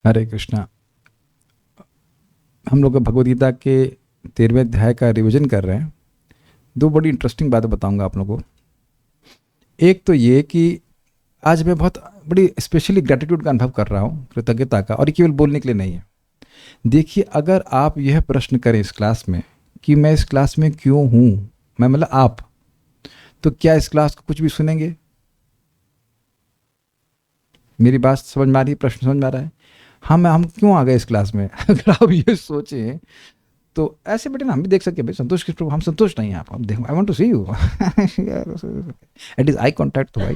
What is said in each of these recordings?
हरे कृष्णा। हम लोग भगवद गीता के 13वें अध्याय का रिवीजन कर रहे हैं। दो बड़ी इंटरेस्टिंग बातें बताऊंगा आप लोगों को। एक तो ये कि आज मैं बहुत बड़ी स्पेशली ग्रेटिट्यूड का अनुभव कर रहा हूँ, कृतज्ञता का, और ये केवल बोलने के लिए नहीं है। देखिए, अगर आप यह प्रश्न करें इस क्लास में कि मैं इस क्लास में क्यों हूँ, मैं मतलब आप, तो क्या इस क्लास को कुछ भी सुनेंगे? मेरी बात समझ में आ रही है? प्रश्न समझ में आ रहा है? हम क्यों आ गए इस क्लास में? अगर आप ये सोचें तो ऐसे बेटे ना हम भी देख सकते हैं भाई, संतोष किस प्रभु, हम संतोष नहीं हैं। आप देखो, I want to see you. It is I contact. तो भाई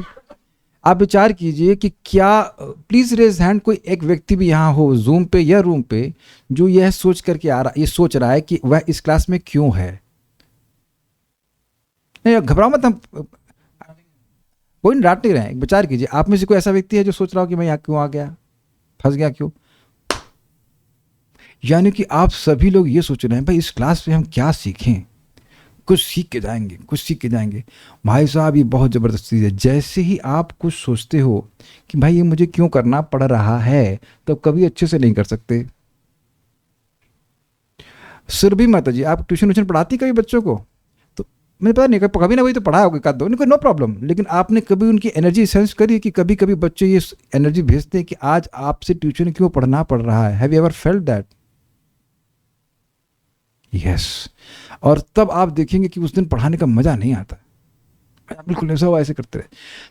आप विचार कीजिए कि क्या, प्लीज रेज हैंड, कोई एक व्यक्ति भी यहाँ हो जूम पे या रूम पे जो यह सोच करके आ रहा, ये सोच रहा है कि वह इस क्लास में क्यों है। नहीं, घबराओ मत, हम कोई डांट नहीं रहे हैं। विचार कीजिए, आप में से कोई ऐसा व्यक्ति है जो सोच रहा हो कि मैं यहाँ क्यों आ गया, फंस गया क्यों? यानी कि आप सभी लोग ये सोच रहे हैं भाई इस क्लास में हम क्या सीखें, कुछ सीख के जाएंगे, कुछ सीख के जाएंगे। भाई साहब, ये बहुत ज़बरदस्त चीज़ है। जैसे ही आप कुछ सोचते हो कि भाई ये मुझे क्यों करना पड़ रहा है, तो कभी अच्छे से नहीं कर सकते। सुरभि माता जी, आप ट्यूशन व्यूशन पढ़ाती कभी बच्चों को? तो मुझे पता नहीं, कभी ना, वही तो पढ़ाया होगा एक दो, नहीं कोई नो प्रॉब्लम, लेकिन आपने कभी उनकी एनर्जी सेंस करी कि कभी कभी बच्चे ये एनर्जी भेजते हैं कि आज आपसे ट्यूशन क्यों पढ़ना पड़ रहा है? Have you ever felt that? Yes. और तब आप देखेंगे कि उस दिन पढ़ाने का मजा नहीं आता। बिल्कुल ऐसा हुआ, ऐसे करते रहे।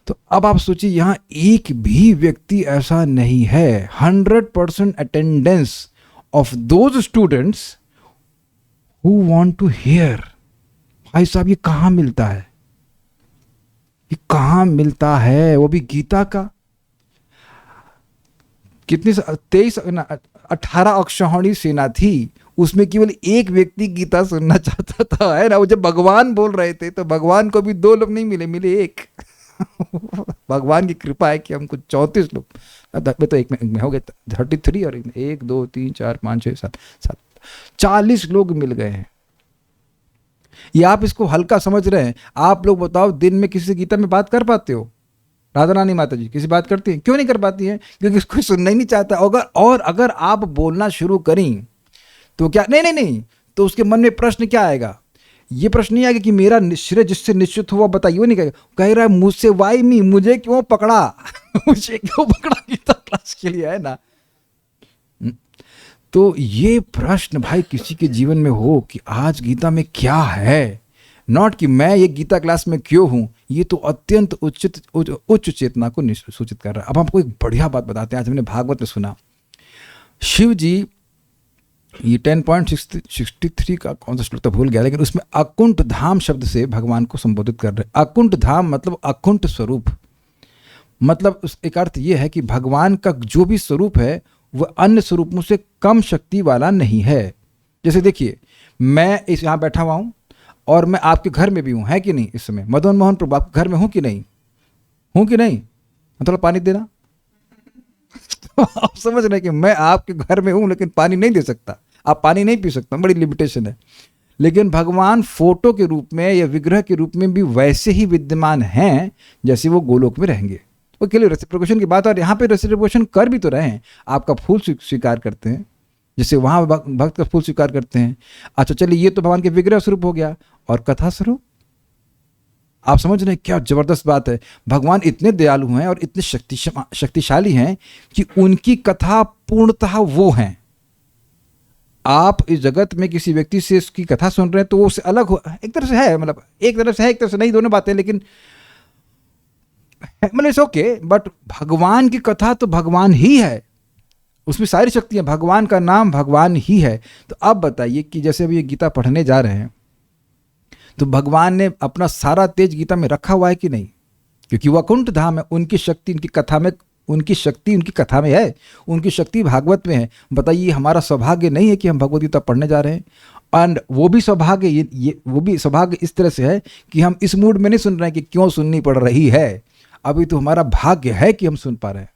तो अब आप सोचिए, यहाँ एक भी व्यक्ति ऐसा नहीं है। 100% attendance of those students who want to hear. भाई साहब, ये कहाँ मिलता है? ये कहाँ मिलता है? वो भी गीता का। कितनी 23 18 अक्षौहिणी सेना थी, उसमें केवल एक व्यक्ति गीता सुनना चाहता था, है ना? वो जब भगवान बोल रहे थे तो भगवान को भी दो लोग नहीं मिले, मिले एक। भगवान की कृपा है कि हमको 34 लोग, मैं तो एक में हो गए 33, और एक दो तीन चार पाँच छः सात सात 40 लोग मिल गए हैं। ये आप इसको हल्का समझ रहे हैं? आप लोग बताओ, दिन में किसी से गीता में बात कर पाते हो? राधा रानी माता जी किसी बात करती हैं? क्यों नहीं कर पाती हैं? क्योंकि कोई सुनना ही नहीं चाहता। अगर आप बोलना शुरू करें तो क्या, नहीं नहीं नहीं, तो उसके मन में प्रश्न क्या आएगा? ये प्रश्न नहीं आएगा कि मेरा श्रेय जिससे निश्चित हुआ बताइए, वो नहीं कहेगा। कह रहा है मुझसे वाई मी, मुझे क्यों पकड़ा? मुझे क्यों पकड़ा गीता क्लास के लिए, है ना? तो ये प्रश्न भाई किसी के जीवन में हो कि आज गीता में क्या है, नॉट कि मैं ये गीता क्लास में क्यों हूं, ये तो अत्यंत उच्च चेतना को सूचित कर रहा है। अब आपको एक बढ़िया बात बताते हैं। आज हमने भागवत में सुना, शिव जी, ये 10.63 का कौन सा श्लोक था भूल गया, लेकिन उसमें अकुंठ धाम शब्द से भगवान को संबोधित कर रहे हैं। अकुंठ धाम मतलब अकुंठ स्वरूप। मतलब उस एक अर्थ ये है कि भगवान का जो भी स्वरूप है वह अन्य स्वरूपों से कम शक्ति वाला नहीं है। जैसे देखिए, मैं इस यहाँ बैठा हुआ हूँ और मैं आपके घर में भी हूँ, है कि नहीं? इस समय मदन मोहन प्रभु आपके घर में हूँ कि नहीं? हूँ कि नहीं? थोड़ा पानी देना। तो आप समझ रहे हैं कि मैं आपके घर में हूँ लेकिन पानी नहीं दे सकता, आप पानी नहीं पी सकता, बड़ी लिमिटेशन है। लेकिन भगवान फोटो के रूप में या विग्रह के रूप में भी वैसे ही विद्यमान हैं जैसे वो गोलोक में रहेंगे। वो के लिए रेसिप्रोकेशन की बात, और यहाँ पे रेसिप्रोकेशन कर भी तो रहे हैं। आपका फूल स्वीकार करते हैं, जैसे वहाँ भक्त का फूल स्वीकार करते हैं। अच्छा चलिए, ये तो भगवान के विग्रह स्वरूप हो गया, और कथा स्वरूप आप समझ रहे हैं? क्या जबरदस्त बात है। भगवान इतने दयालु हैं और इतने शक्तिशाली हैं कि उनकी कथा पूर्णतः वो हैं। आप इस जगत में किसी व्यक्ति से उसकी कथा सुन रहे हैं तो वो उससे अलग हो, एक तरफ से है, मतलब एक तरफ से है, एक तरफ से नहीं, दोनों बातें, लेकिन मतलब इट्स ओके। बट भगवान की कथा तो भगवान ही है, उसमें सारी शक्तियां, भगवान का नाम भगवान ही है। तो अब बताइए कि जैसे अभी ये गीता पढ़ने जा रहे हैं, तो भगवान ने अपना सारा तेज गीता में रखा हुआ है कि नहीं? क्योंकि वकुंठ धाम है, उनकी शक्ति उनकी कथा में, उनकी शक्ति उनकी कथा में है, उनकी शक्ति भागवत में है। बताइए, हमारा सौभाग्य नहीं है कि हम भगवद गीता पढ़ने जा रहे हैं? एंड वो भी सौभाग्य, ये वो भी सौभाग्य इस तरह से है कि हम इस मूड में नहीं सुन रहे हैं कि क्यों सुननी पड़ रही है। अभी तो हमारा भाग्य है कि हम सुन पा रहे हैं,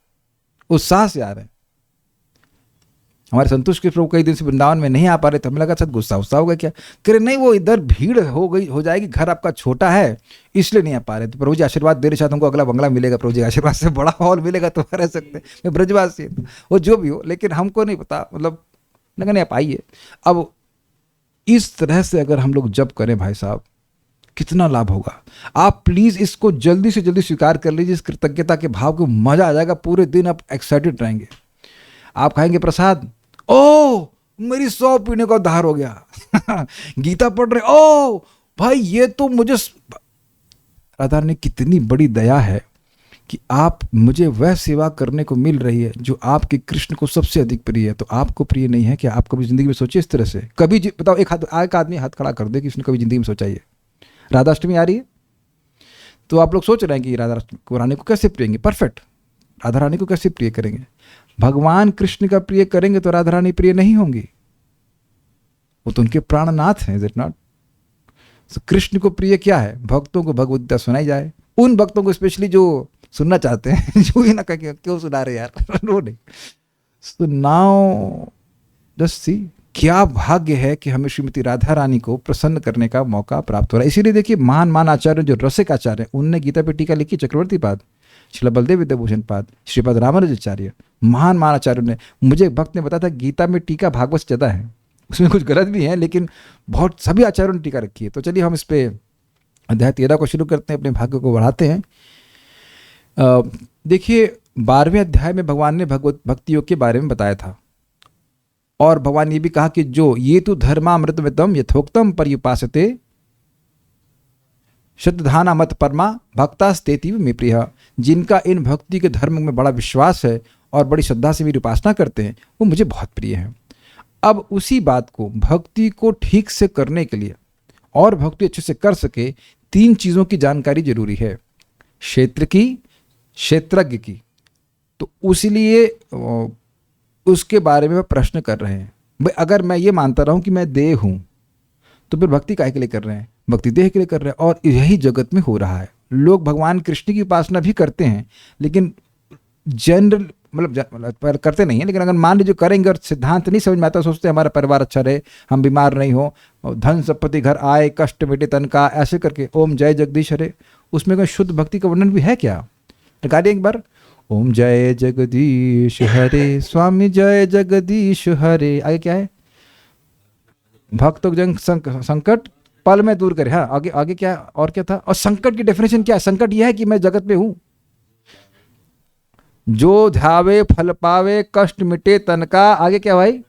उत्साह से आ रहे हैं। हमारे संतोष के प्रभु कई दिन से वृंदावन में नहीं आ पा रहे थे, हमें लगा शायद गुस्सा होगा क्या, करे नहीं, वो इधर भीड़ हो जाएगी, घर आपका छोटा है इसलिए नहीं आ पा रहे थे। प्रभु जी आशीर्वाद दे रहे, शायद हमको अगला बंगला मिलेगा, प्रभु जी आशीर्वाद से बड़ा हॉल मिलेगा तो रह सकते हैं, मैं ब्रजवासी वो जो भी हो, लेकिन हमको नहीं पता, मतलब लगा नहीं आ पाइए। अब इस तरह से अगर हम लोग जप करें भाई साहब, कितना लाभ होगा। आप प्लीज़ इसको जल्दी से जल्दी स्वीकार कर लीजिए, इस कृतज्ञता के भाव को, मज़ा आ जाएगा, पूरे दिन आप एक्साइटेड रहेंगे। आप खाएंगे प्रसाद, ओ मेरी 100 पीने का उद्धार हो गया गीता पढ़ रहे, ओ भाई ये तो मुझे, राधा ने कितनी बड़ी दया है कि आप, मुझे वह सेवा करने को मिल रही है जो आपके कृष्ण को सबसे अधिक प्रिय है। तो आपको प्रिय नहीं है क्या? आप कभी जिंदगी में सोचिए इस तरह से, कभी बताओ, एक आदमी हाथ खड़ा कर दे कि उसने कभी जिंदगी में सोचा ये। राधाष्टमी आ रही है तो आप लोग सोच रहे हैं कि राधा रानी को कैसे प्रियेंगे, परफेक्ट, राधा रानी को कैसे प्रिय करेंगे। भगवान कृष्ण का प्रिय करेंगे तो राधा रानी प्रिय नहीं होंगी, वो तो उनके प्राणनाथ हैं, इज इट नॉट? कृष्ण को प्रिय क्या है? भक्तों को भगवद गीता सुनाई जाए, उन भक्तों को स्पेशली जो सुनना चाहते हैं जो ही ना कहें क्यों सुना रहे यार वो नहीं। सो नाउ जस्ट सी, क्या भाग्य है कि हमें श्रीमती राधा रानी को प्रसन्न करने का मौका प्राप्त हो रहा है। इसीलिए देखिए, महान आचार्य जो रसिक आचार्य हैं, उनने गीता पे टीका लिखी, चक्रवर्ती पाद, श्रील बलदेव विद्याभूषण पाद, श्रीपद रामानुजाचार्य, महान आचार्य ने। मुझे भक्त ने बताया था गीता में टीका भागवत से ज़्यादा है, उसमें कुछ गलत भी है, लेकिन बहुत सभी आचार्यों ने टीका रखी है। तो चलिए हम इस पे अध्याय 13 को शुरू करते हैं, अपने भाग्य को बढ़ाते हैं। देखिए 12वें अध्याय में भगवान ने भगवत भक्ति योग के बारे में बताया था, और भगवान ये भी कहा कि जो ये तो धर्मामृतमिदं यथोक्तम पर्युपासते श्रद्धाना मत परमा भक्तास्तेतीव मे प्रिय, जिनका इन भक्ति के धर्म में बड़ा विश्वास है और बड़ी श्रद्धा से मेरी उपासना करते हैं, वो मुझे बहुत प्रिय है। अब उसी बात को, भक्ति को ठीक से करने के लिए और भक्ति अच्छे से कर सके, 3 चीज़ों की जानकारी जरूरी है, क्षेत्र की, क्षेत्रज्ञ की। तो उसीलिए उसके बारे में प्रश्न कर रहे हैं। भाई अगर मैं ये मानता रहा हूँ कि मैं देह हूँ, तो फिर भक्ति काहे के लिए कर रहे हैं? भक्ति देह के लिए कर रहे हैं, और यही जगत में हो रहा है। लोग भगवान कृष्ण की उपासना भी करते हैं, लेकिन जनरल मतलब करते नहीं है, लेकिन अगर मान लीजिए करेंगे और सिद्धांत नहीं समझ में आता, सोचते हैं हमारा परिवार अच्छा रहे, हम बीमार नहीं हो, धन संपत्ति घर आए, कष्ट मिटे तन का, ऐसे करके ओम जय जगदीश हरे, उसमें कोई शुद्ध भक्ति का वर्णन भी है क्या? रिकॉर्डिए एक बार, ओम जय जगदीश हरे, स्वामी जय जगदीश हरे, आगे क्या है? भक्तों जंग संकट पल में दूर करे। हाँ आगे आगे क्या, और क्या था? और संकट की डेफिनेशन क्या है? संकट यह है कि मैं जगत में हूं, जो ध्यावे फल पावे, कष्ट मिटे तन का, आगे क्या भाई?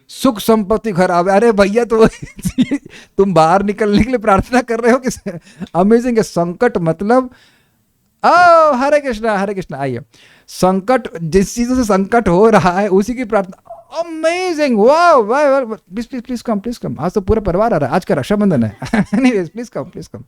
सुख संपत्ति घर आवे। अरे भैया तो तुम बाहर निकलने के लिए प्रार्थना कर रहे हो कि अमेजिंग है। संकट मतलब हरे कृष्णा। आइए, संकट, जिस चीजों से संकट हो रहा है उसी की प्रार्थना। अमेजिंग, वाह, प्लीज कम। आज तो पूरा परिवार आ रहा है, आज का रक्षाबंधन है। Anyways, please come.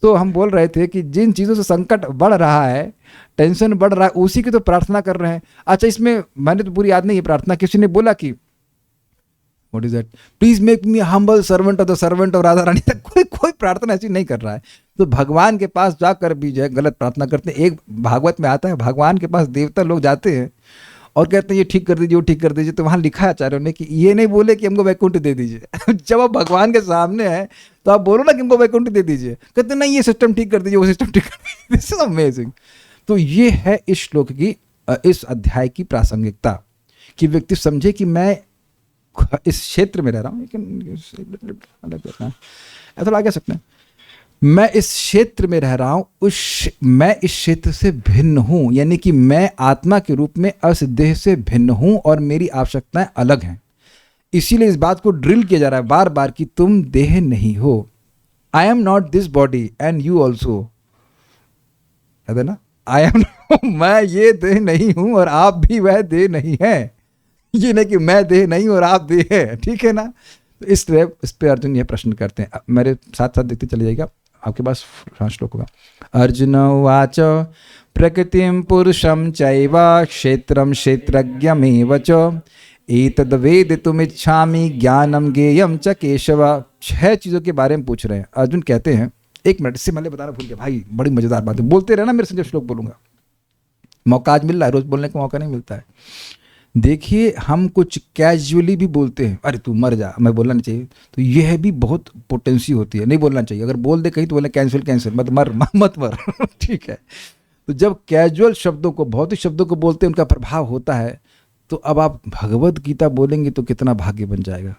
तो हम बोल रहे थे कि जिन चीज़ों से संकट बढ़ रहा है, टेंशन बढ़ रहा है, उसी की तो प्रार्थना कर रहे हैं। अच्छा, इसमें मैंने तो पूरी याद नहीं है प्रार्थना, किसी ने बोला कि what is that, please make me humble servant of the servant of Radha Rani. कोई प्रार्थना ऐसी नहीं कर रहा है। तो भगवान के पास जाकर भी जो है गलत प्रार्थना करते हैं। एक भागवत में आता है, भगवान के पास देवता लोग जाते हैं और कहते हैं ये ठीक कर दीजिए, वो ठीक कर दीजिए। तो वहाँ लिखा है आचार्यों ने कि ये नहीं बोले कि हमको वैकुंठ दे दीजिए। जब आप भगवान के सामने है तो आप बोलो ना कि हमको वैकुंठ दे दीजिए, कहते नहीं ये सिस्टम ठीक कर दीजिए, वो सिस्टम ठीक कर दीजिए। This is amazing. तो ये है इस श्लोक की, इस अध्याय की प्रासंगिकता, कि व्यक्ति समझे कि मैं इस क्षेत्र में रह रहा हूँ, लेकिन थोड़ा आगे सकते हैं, मैं इस क्षेत्र में रह रहा हूं, मैं इस क्षेत्र से भिन्न हूं, यानी कि मैं आत्मा के रूप में अस देह से भिन्न हूं और मेरी आवश्यकताएं अलग हैं। इसीलिए इस बात को ड्रिल किया जा रहा है बार बार कि तुम देह नहीं हो। I am not this body and you also, है ना? आई एम मैं ये देह नहीं हूं और आप भी वह देह नहीं है। ये नहीं कि मैं देह नहीं और आप देह है, ठीक है ना? तो इस पे अर्जुन ये प्रश्न करते हैं। मेरे साथ साथ देखते चले जाइएगा, आपके पास श्लोक होगा। अर्जुन उवाच प्रकृतिं पुरुषं चैव क्षेत्रं क्षेत्रज्ञमेव च एतद् वेदितुमिच्छामि ज्ञानं ज्ञेयं च केशव। 6 चीज़ों के बारे में पूछ रहे हैं। अर्जुन कहते हैं, एक मिनट, इससे मैंने बताना भूल गया भाई, बड़ी मजेदार बात है, बोलते रहना मेरे से जब श्लोक बोलूंगा। मौका आज मिल रहा है, रोज बोलने का मौका नहीं मिलता है। देखिए हम कुछ कैजुअली भी बोलते हैं, अरे तू मर जा, मैं बोलना नहीं चाहिए, तो यह भी बहुत पोटेंसी होती है, नहीं बोलना चाहिए। अगर बोल दे कहीं तो बोले कैंसिल कैंसिल, मत मर मत मर ठीक है। तो जब कैजुअल शब्दों को, भौतिक शब्दों को बोलते हैं, उनका प्रभाव होता है। तो अब आप भगवत गीता बोलेंगे तो कितना भाग्य बन जाएगा।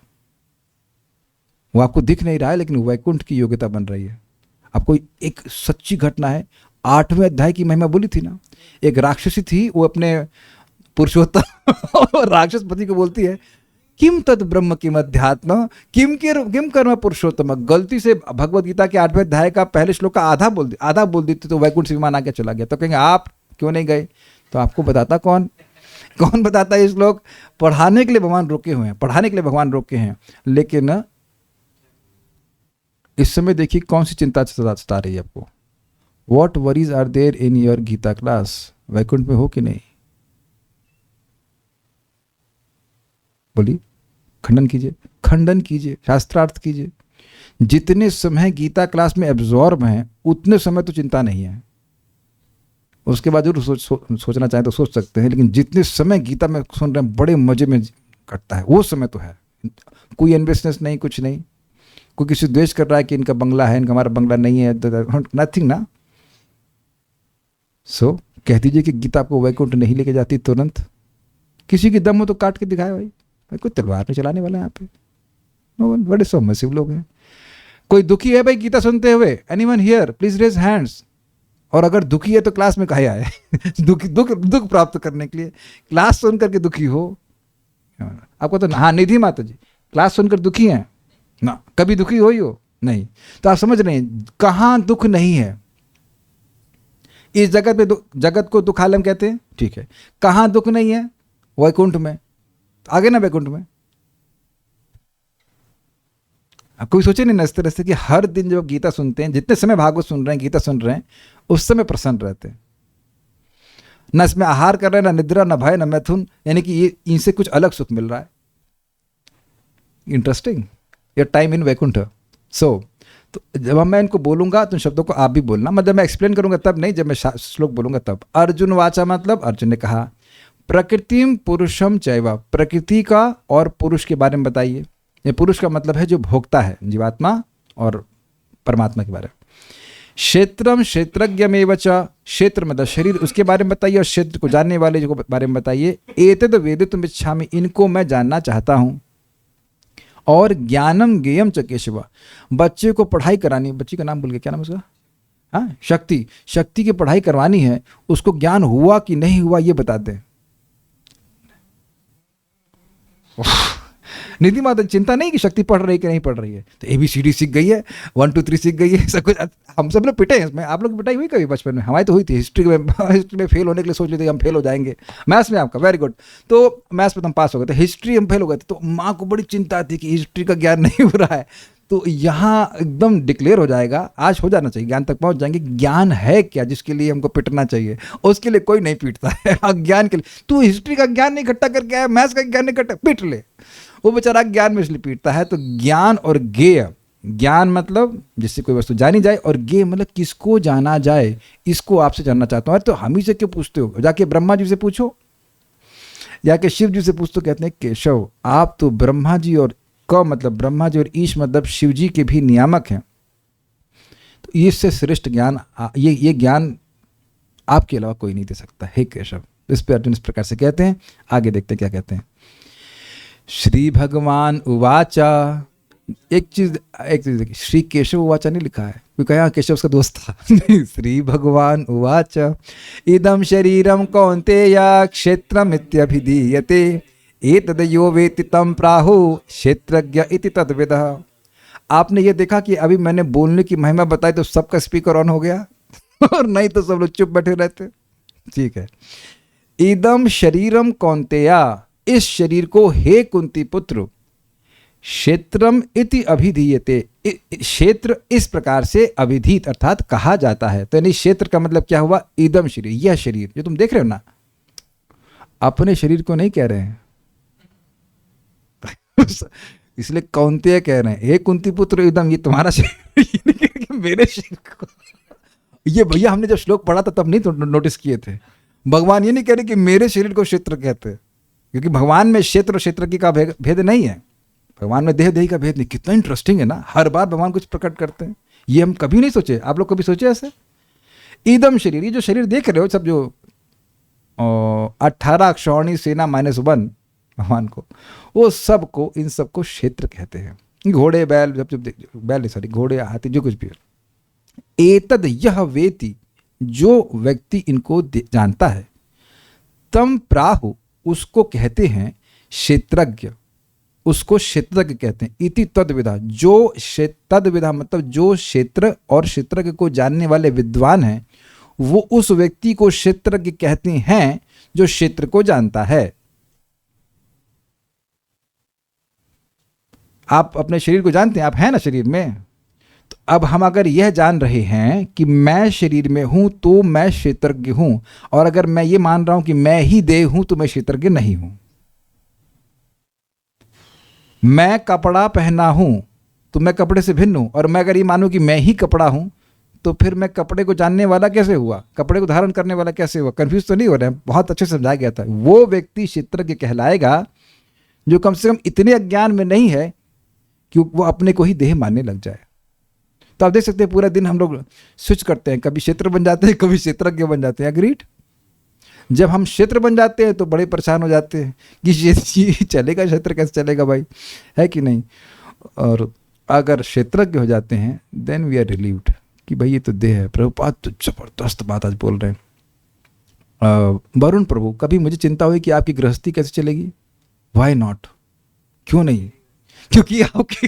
वो आपको दिख नहीं रहा है, लेकिन वैकुंठ की योग्यता बन रही है। आपको एक सच्ची घटना है, 8वें अध्याय की महिमा बोली थी ना। एक राक्षसी थी, वो अपने पुरुषोत्तम राक्षस पति को बोलती है, किम तद ब्रह्म किम अध्यात्म किम कर्म पुरुषोत्तम। गलती से भगवत गीता के 8वें अध्याय का पहले श्लोक का आधा बोल दी तो वैकुंठ से विमान आके चला गया। तो कहेंगे आप क्यों नहीं गए? तो आपको बताता कौन बताता है? इस श्लोक पढ़ाने के लिए भगवान रोके हुए हैं, पढ़ाने के लिए भगवान रोके हैं। लेकिन इस समय देखिए कौन सी चिंता सता रही है आपको। What worries are there in your Gita class? Vaikuntha में हो कि नहीं? बोलिए, खंडन कीजिए, शास्त्रार्थ कीजिए। जितने समय गीता क्लास में एब्जॉर्ब हैं उतने समय तो चिंता नहीं है। उसके बाद जरूर सोचना चाहें तो सोच सकते हैं, लेकिन जितने समय गीता में सुन रहे हैं बड़े मजे में कटता है, वो समय तो है। कोई एनवियसनेस नहीं, कुछ नहीं। कोई किसी द्वेष कर रहा है कि इनका बंगला है, इनका हमारा बंगला नहीं है, नथिंग ना। सो कह दीजिए कि गीता आपको वैकुंठ नहीं लेके जाती तुरंत। किसी की दम हो तो काट के दिखाए भाई कोई तलवार नहीं चलाने वाला है यहाँ पे। बड़े सबमर्सिव लोग हैं। कोई दुखी है भाई गीता सुनते हुए? Anyone here please raise hands. और अगर दुखी है तो क्लास में काहे आए? दुख प्राप्त करने के लिए क्लास सुन करके दुखी हो? आपको तो, हाँ निधि माता जी, क्लास सुनकर दुखी हैं ना? कभी दुखी हो नहीं? तो आप समझ रहे हैं कहाँ दुख नहीं है। इस जगत में जगत को दुखालम कहते हैं, ठीक है। कहाँ दुख नहीं है? वैकुंठ में। आगे ना वैकुंठ में। आप कोई सोचे नहीं ना इस तरह से कि हर दिन जब गीता सुनते हैं, जितने समय भागवत सुन रहे हैं, गीता सुन रहे हैं, उस समय प्रसन्न रहते हैं। न इसमें आहार कर रहे हैं, ना निद्रा, ना भय, ना मैथुन, यानी कि ये इनसे कुछ अलग सुख मिल रहा है। Interesting, your time in Vaikuntha. So तो जब मैं इनको बोलूंगा तो शब्दों को आप भी बोलना, मतलब मैं एक्सप्लेन करूंगा तब नहीं, जब मैं श्लोक बोलूंगा तब। अर्जुन वाचा मतलब अर्जुन ने कहा, प्रकृतिम पुरुषम चैव, प्रकृति का और पुरुष के बारे में बताइए। ये पुरुष का मतलब है जो भोक्ता है, जीवात्मा और परमात्मा के बारे में। क्षेत्रम क्षेत्रज्ञमेव च, क्षेत्र मतलब शरीर, उसके बारे में बताइए, और क्षेत्र को जानने वाले जो बारे में बताइए। एतद् वेदितुम् इच्छामि, इनको मैं जानना चाहता हूँ। और ज्ञानम ज्ञेयम च केशव, बच्चे को पढ़ाई करानी, बच्ची का नाम भूल गया, क्या नाम उसका? हाँ, शक्ति की पढ़ाई करवानी है, उसको ज्ञान हुआ कि नहीं हुआ ये बता दें। निधि माता चिंता नहीं कि शक्ति पढ़ रही है कि नहीं पढ़ रही है, तो ABCD सीख गई है, 1 2 3 सीख गई है, सब कुछ। हम सब लोग पिटे हैं इसमें। आप लोग की पिटाई हुई कभी बचपन में? हमारी तो हुई थी। हिस्ट्री में फेल होने के लिए सोच लेते हम फेल हो जाएंगे। मैथ्स में आपका वेरी गुड, तो मैथ्स में तो हम पास हो गए थे, हिस्ट्री हम फेल हो गए थे। तो माँ को बड़ी चिंता थी कि हिस्ट्री का ज्ञान नहीं हो रहा है। तो यहाँ एकदम डिक्लेयर हो जाएगा, आज हो जाना चाहिए, ज्ञान तक पहुँच जाएंगे। ज्ञान है क्या जिसके लिए हमको पिटना चाहिए? उसके लिए कोई नहीं पीटता है। अज्ञान के लिए तू हिस्ट्री का ज्ञान नहीं इकट्ठा करके आया, मैथ्स का ज्ञान नहीं इकट्ठा, पीट ले। वो बेचारा ज्ञान में इसलिए पीटता है। तो ज्ञान और ज्ञेय, ज्ञान मतलब जिससे कोई वस्तु जानी जाए, और ज्ञेय मतलब किसको जाना जाए, इसको आपसे जानना चाहता हूँ। अरे तो हम ही से क्यों पूछते हो? जाके ब्रह्मा जी से पूछो, जाके शिव जी से पूछो। कहते हैं केशव आप तो ब्रह्मा जी, और क मतलब ब्रह्मा जी, और ईश मतलब शिव जी के भी नियामक हैं। तो इससे श्रेष्ठ ज्ञान, ये ज्ञान आपके अलावा कोई नहीं दे सकता, हे केशव। इस पर अर्जुन इस प्रकार से कहते हैं। आगे देखते हैं क्या कहते हैं। श्री भगवान उवाचा, एक चीज देखिए, श्री केशव उवाचा नहीं लिखा है, कोई कहा केशव उसका दोस्त था। नहीं, श्री भगवान उवाचा इदम शरीरम कौन्तेय क्षेत्रमित्यभिधीयते एतद् यो वेत्ति तं प्राहु क्षेत्रज्ञ इति तद्विदः। आपने ये देखा कि अभी मैंने बोलने की महिमा बताई तो सबका स्पीकर ऑन हो गया, और नहीं तो सब लोग चुप बैठे रहते। ठीक है। इदम शरीरम कौन्तेया, इस शरीर को हे कुंती पुत्र, क्षेत्रम इति अभिधीयते, क्षेत्र इस प्रकार से अभिधीत अर्थात कहा जाता है। तो यानी क्षेत्र का मतलब क्या हुआ? इदम शरीर, यह शरीर जो तुम देख रहे हो ना, अपने शरीर को नहीं कह रहे हैं। इसलिए कौन्तेय कह रहे हैं, हे कुंती पुत्र इदम, ये तुम्हारा शरीर, मेरे शरीर को। ये भैया हमने जब श्लोक पढ़ा था तब नहीं तो नोटिस किए थे। भगवान ये नहीं कह रहे कि मेरे शरीर को क्षेत्र कहते हैं, क्योंकि भगवान में क्षेत्र और क्षेत्रज्ञ का भेद नहीं है, भगवान में देह देही का भेद नहीं। कितना इंटरेस्टिंग है ना, हर बार भगवान कुछ प्रकट करते हैं, ये हम कभी नहीं सोचे। आप लोग कभी सोचे ऐसे? ईदम शरीर, ये जो शरीर देख रहे हो सब, जो 18 अक्षौणी सेना -1 भगवान को, वो सबको, इन सबको क्षेत्र कहते हैं। घोड़े बैल, जब बैल सॉरी घोड़े हाथी जो कुछ भी है, एतद यह वेति, जो व्यक्ति इनको जानता है, तम प्राहु, उसको कहते हैं क्षेत्रज्ञ, उसको क्षेत्रज्ञ कहते हैं। इति तद्विधा, जो तद्विधा मतलब जो क्षेत्र और क्षेत्रज्ञ को जानने वाले विद्वान हैं, वो उस व्यक्ति को क्षेत्रज्ञ कहते हैं जो क्षेत्र को जानता है। आप अपने शरीर को जानते हैं, आप हैं ना शरीर में। तो अब हम अगर यह जान रहे हैं कि मैं शरीर में हूं तो मैं क्षेत्रज्ञ हूं, और अगर मैं ये मान रहा हूं कि मैं ही देह हूं तो मैं क्षेत्रज्ञ नहीं हूं। मैं कपड़ा पहना हूं तो मैं कपड़े से भिन्न हूं, और मैं अगर ये मानूं कि मैं ही कपड़ा हूं तो फिर मैं कपड़े को जानने वाला कैसे हुआ, कपड़े को धारण करने वाला कैसे हुआ? कंफ्यूज तो नहीं हो रहे हैं? बहुत अच्छे से समझाया गया था। वो व्यक्ति क्षेत्रज्ञ कहलाएगा जो कम से कम इतने अज्ञान में नहीं है कि वो अपने को ही देह मानने लग जाए। तो आप देख सकते हैं पूरा दिन हम लोग स्विच करते हैं, कभी क्षेत्र बन जाते हैं, कभी क्षेत्रज्ञ बन जाते हैं। अग्रीड? जब हम क्षेत्र बन जाते हैं तो बड़े परेशान हो जाते हैं कि ये चलेगा, क्षेत्र कैसे चलेगा भाई, है कि नहीं? और अगर क्षेत्रज्ञ हो जाते हैं देन वी आर रिलीव्ड कि भाई ये तो देह है। प्रभुपाद तो जबरदस्त बात आज बोल रहे हैं। वरुण प्रभु, कभी मुझे चिंता हुई कि आपकी गृहस्थी कैसे चलेगी? वाई नॉट, क्यों नहीं? क्योंकि आपकी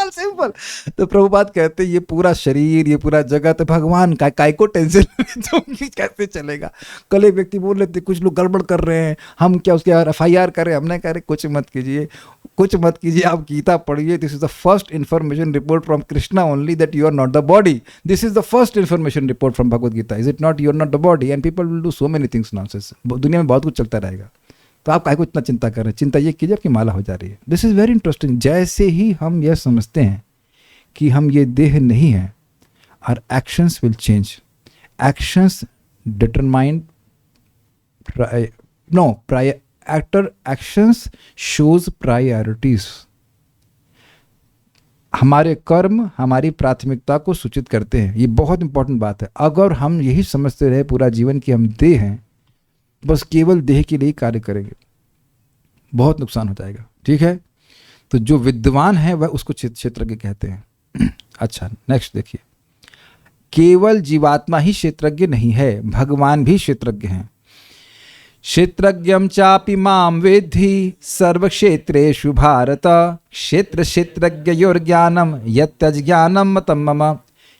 सिंपल। तो प्रभुपाद कहते हैं ये पूरा शरीर, ये पूरा जगत भगवान का, काय को टेंशन कैसे चलेगा? कल एक व्यक्ति बोल रहे थे कुछ लोग गड़बड़ कर रहे हैं, हम क्या उसके FIR करें? हमने कहा कुछ मत कीजिए, कुछ मत कीजिए, आप गीता पढ़िए। This is the first information report from Krishna only that you are not the body. This is the first information report from Bhagavad Gita, is it not? You are not the body and people will do so many things nonsense. दुनिया में बहुत कुछ चलता रहेगा, तो आप काहे को इतना चिंता कर रहे हैं? चिंता ये कीजिए आपकी माला हो जा रही है। This is very interesting. जैसे ही हम यह समझते हैं कि हम ये देह नहीं है, our actions will change. Actions determine actions shows priorities. हमारे कर्म हमारी प्राथमिकता को सूचित करते हैं। ये बहुत इंपॉर्टेंट बात है। अगर हम यही समझते रहे पूरा जीवन कि हम देह हैं, बस केवल देह के लिए कार्य करेंगे, बहुत नुकसान हो जाएगा। ठीक है? तो जो विद्वान है वह उसको क्षेत्रज्ञ कहते हैं। अच्छा, नेक्स्ट देखिए। केवल जीवात्मा ही क्षेत्रज्ञ नहीं है, भगवान भी क्षेत्रज्ञ हैं। क्षेत्रज्ञम चापि माम वेद्धि सर्वक्षेत्रेषु भारत, क्षेत्र क्षेत्रज्ञयोर ज्ञानम यत्यज्ञानम मतम मम।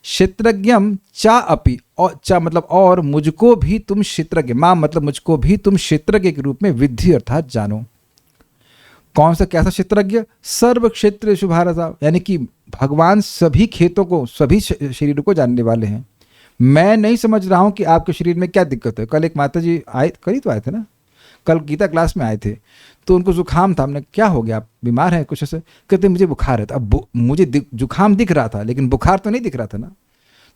क्षेत्रज्ञम चा अपि, और चा मतलब और, मुझको भी तुम क्षेत्रज्ञ, मां मतलब मुझको भी तुम क्षेत्रज्ञ के रूप में विद्धि अर्थात जानो। कौन सा कैसा क्षेत्रज्ञ? सर्व क्षेत्रेषु भारत, यानी कि भगवान सभी खेतों को, सभी शरीरों को जानने वाले हैं। मैं नहीं समझ रहा हूं कि आपके शरीर में क्या दिक्कत है। कल एक माता जी आए, कल तो आए थे ना, कल गीता क्लास में आए थे, तो उनको जुकाम था। हमने क्या हो गया, आप बीमार हैं कुछ ऐसे? कहते मुझे बुखार है। तो अब मुझे जुकाम दिख रहा था लेकिन बुखार तो नहीं दिख रहा था ना।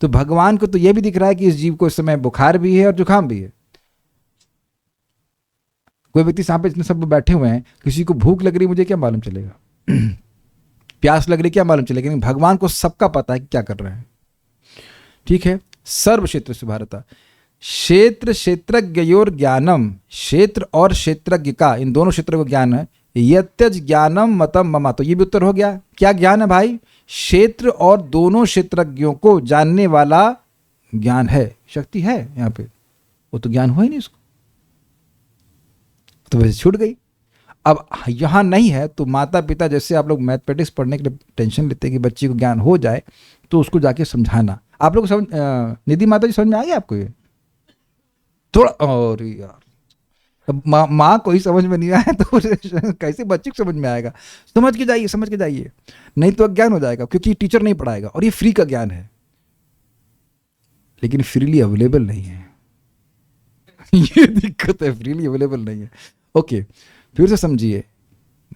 तो भगवान को तो यह भी दिख रहा है कि इस जीव को इस समय बुखार भी है और जुकाम भी है। कोई व्यक्ति सामने इतने सब बैठे हुए हैं, किसी को भूख लग रही, मुझे क्या मालूम चलेगा? प्यास लग रही, क्या मालूम चलेगा? लेकिन भगवान को सबका पता है कि क्या कर रहे हैं। ठीक है? सर्व क्षेत्र से भारत, क्षेत्र क्षेत्रज्ञयोर ज्ञानम, क्षेत्र और क्षेत्रज्ञ का, इन दोनों क्षेत्रों का ज्ञान है। यत्यज ज्ञानम मतम ममा, तो ये भी उत्तर हो गया। क्या ज्ञान है भाई? क्षेत्र और दोनों क्षेत्रज्ञों को जानने वाला ज्ञान है, शक्ति है यहाँ पे। वो तो ज्ञान हुआ ही नहीं उसको, तो वैसे छूट गई। अब यहाँ नहीं है तो माता पिता, जैसे आप लोग मैथमेटिक्स पढ़ने के लिए टेंशन लेते हैं कि बच्चे को ज्ञान हो जाए, तो उसको जाके समझाना। आप लोग समझ, निधि माता जी समझ में आ गया आपको ये थोड़ा? और यार माँ को ही समझ में नहीं आया तो कैसे बच्चे को समझ में आएगा? समझ के जाइए, समझ के जाइए, नहीं तो अज्ञान हो जाएगा, क्योंकि टीचर नहीं पढ़ाएगा और ये फ्री का ज्ञान है, लेकिन फ्रीली अवेलेबल नहीं है। ये दिक्कत है, फ्रीली अवेलेबल नहीं है। ओके, फिर से समझिए,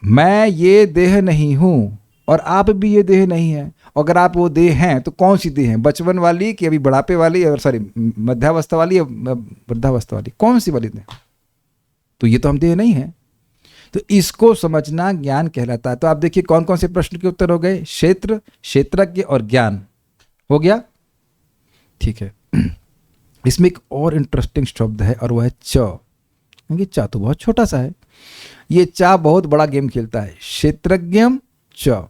मैं ये देह नहीं हूं और आप भी ये देह नहीं है। अगर आप वो देह हैं तो कौन सी देह है? बचपन वाली कि अभी बुढ़ापे वाली, और सॉरी मध्यावस्था वाली या वृद्धावस्था वाली? कौन सी वाली देह? तो ये तो हम देह नहीं है। तो इसको समझना ज्ञान कहलाता है। तो आप देखिए कौन कौन से प्रश्न के उत्तर हो गए, क्षेत्र, क्षेत्रज्ञ और ज्ञान हो गया। ठीक है, इसमें एक और इंटरेस्टिंग शब्द है और वह है च, क्योंकि चा तो बहुत छोटा सा है, ये चा बहुत बड़ा गेम खेलता है। क्षेत्रज्ञम च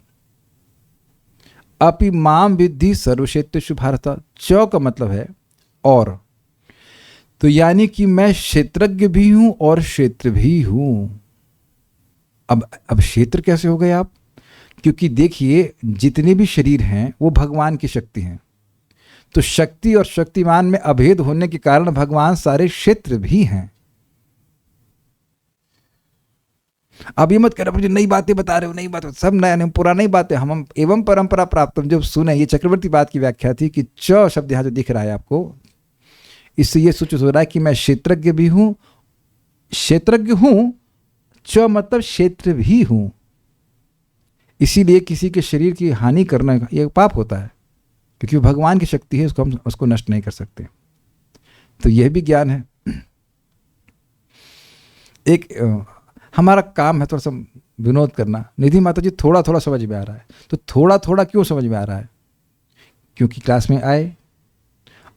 अपि माम विद्धि सर्वक्षेत्रेषु भारत। च का मतलब है और, तो यानी कि मैं क्षेत्रज्ञ भी हूं और क्षेत्र भी हूं। अब क्षेत्र कैसे हो गए आप, क्योंकि देखिए जितने भी शरीर हैं वो भगवान की शक्ति हैं, तो शक्ति और शक्तिमान में अभेद होने के कारण भगवान सारे क्षेत्र भी हैं। अब ये मत करो मुझे नई बातें बता रहे हो, नई बात सब नया नहीं पुरानी बातें, हम एवं परंपरा प्राप्त जब सुने। ये चक्रवर्ती बात की व्याख्या थी कि च शब्द यहां जो दिख रहा है आपको, इससे ये सूचित हो रहा है कि मैं क्षेत्रज्ञ भी हूं, क्षेत्रज्ञ हूं, च मतलब क्षेत्र भी हूं। इसीलिए किसी के शरीर की हानि करना यह पाप होता है, क्योंकि भगवान की शक्ति है, उसको हम उसको नष्ट नहीं कर सकते। तो यह भी ज्ञान है। एक हमारा काम है थोड़ा सा विनोद करना। निधि माता जी थोड़ा थोड़ा समझ में आ रहा है, तो थोड़ा थोड़ा क्यों समझ में आ रहा है, क्योंकि क्लास में आए,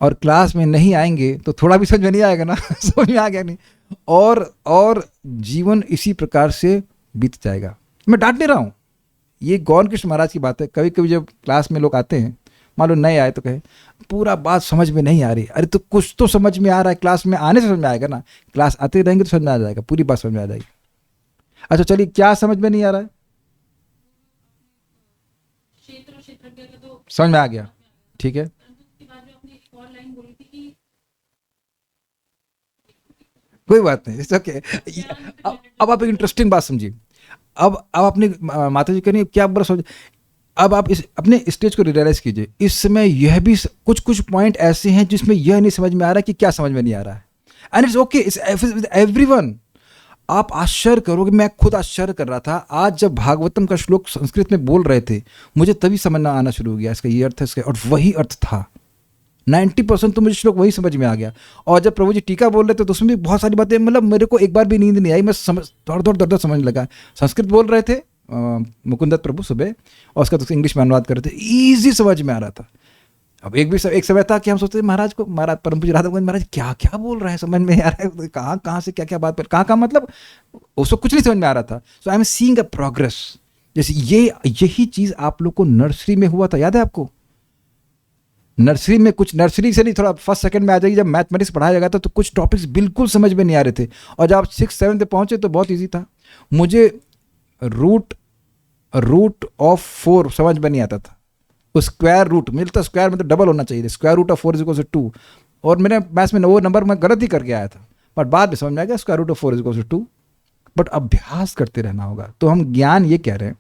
और क्लास में नहीं आएंगे तो थोड़ा भी समझ में नहीं आएगा ना समझ में आ गया नहीं, और जीवन इसी प्रकार से बीत जाएगा। मैं डांट नहीं रहा हूँ, ये गौर कृष्ण महाराज की बात है। कभी कभी जब क्लास में लोग आते हैं, मान लो नए आए, तो कहे पूरा बात समझ में नहीं आ रही, अरे तो कुछ तो समझ में आ रहा है, क्लास में आने से समझ में आएगा ना, क्लास आते रहेंगे तो समझ में आ जाएगा, पूरी बात समझ में आ जाएगी। अच्छा चलिए, क्या समझ में नहीं आ रहा है? समझ में आ गया, ठीक है। कोई बात नहीं, ओके। अब आप एक इंटरेस्टिंग बात समझिए। अब अपने माता जी करिए क्या बड़ा समझ। अब आप इस अपने स्टेज को रियलाइज कीजिए, इस समय यह भी कुछ कुछ पॉइंट ऐसे हैं जिसमें यह नहीं समझ में आ रहा है कि क्या समझ में नहीं आ रहा है, and it's okay, it's everyone. आप आश्चर्य करोगे, मैं खुद आश्चर्य कर रहा था आज जब भागवतम का श्लोक संस्कृत में बोल रहे थे, मुझे तभी समझना आना शुरू हो गया इसका ये अर्थ है इसका, और वही अर्थ था। 90% तो मुझे श्लोक वही समझ में आ गया। और जब प्रभु जी टीका बोल रहे थे तो उसमें भी बहुत सारी बातें, मतलब मेरे को एक बार भी नींद नहीं आई, मैं समझ दौड़ समझने लगा। संस्कृत बोल रहे थे मुकुंदत प्रभु सुबह, और उसका तो इंग्लिश में अनुवाद कर रहे थे, ईजी समझ में आ रहा था। अब एक समय था कि हम सोचते महाराज को, महाराज परम पूज्य राधा गोविंद महाराज क्या क्या बोल रहे हैं, समझ में आ रहा है, कहाँ से क्या क्या बात पर कहाँ मतलब उसको कुछ नहीं समझ में आ रहा था। So I am seeing a progress. जैसे यही चीज़ आप लोग को नर्सरी में हुआ था, याद है आपको? नर्सरी में कुछ, नर्सरी से नहीं, थोड़ा फर्स्ट सेकंड में आ जाएगी, जब मैथमेटिक्स पढ़ाया जाएगा तो कुछ टॉपिक्स बिल्कुल समझ में नहीं आ रहे थे, और जब आप 6-7 पे पहुंचे तो बहुत इजी था। मुझे रूट ऑफ 4 समझ में नहीं आता था, स्क्वायर रूट मिलता, स्क्वायर मतलब डबल होना चाहिए, स्क्वायर रूट ऑफ 4 = 2, और मैंने मैथ्स में वो नंबर मैं गलत ही करके आया था, बट बाद में समझ में आ गया स्क्वायर रूट ऑफ 4 = 2। बट अभ्यास करते रहना होगा। तो हम ज्ञान ये कह रहे हैं,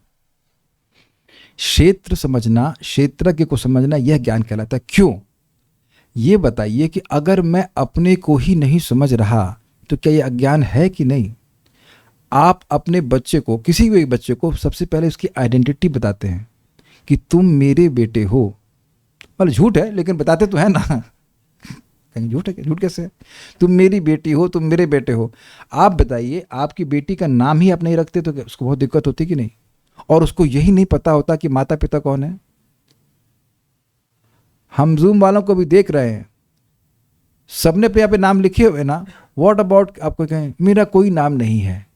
क्षेत्र समझना, क्षेत्रज्ञ को समझना, यह ज्ञान कहलाता है। क्यों? ये बताइए कि अगर मैं अपने को ही नहीं समझ रहा तो क्या यह अज्ञान है कि नहीं? आप अपने बच्चे को, किसी भी बच्चे को सबसे पहले उसकी आइडेंटिटी बताते हैं कि तुम मेरे बेटे हो, मतलब झूठ है लेकिन बताते तो है ना कहीं झूठ है, झूठ कैसे है? तुम मेरी बेटी हो, तुम मेरे बेटे हो। आप बताइए, आपकी बेटी का नाम ही आप नहीं रखते तो उसको बहुत दिक्कत होती कि नहीं? और उसको यही नहीं पता होता कि माता पिता कौन है। हम जूम वालों को भी देख रहे हैं, सबने पे यहाँ पे नाम लिखे हुए ना, व्हाट अबाउट आपको कहें मेरा कोई नाम नहीं है,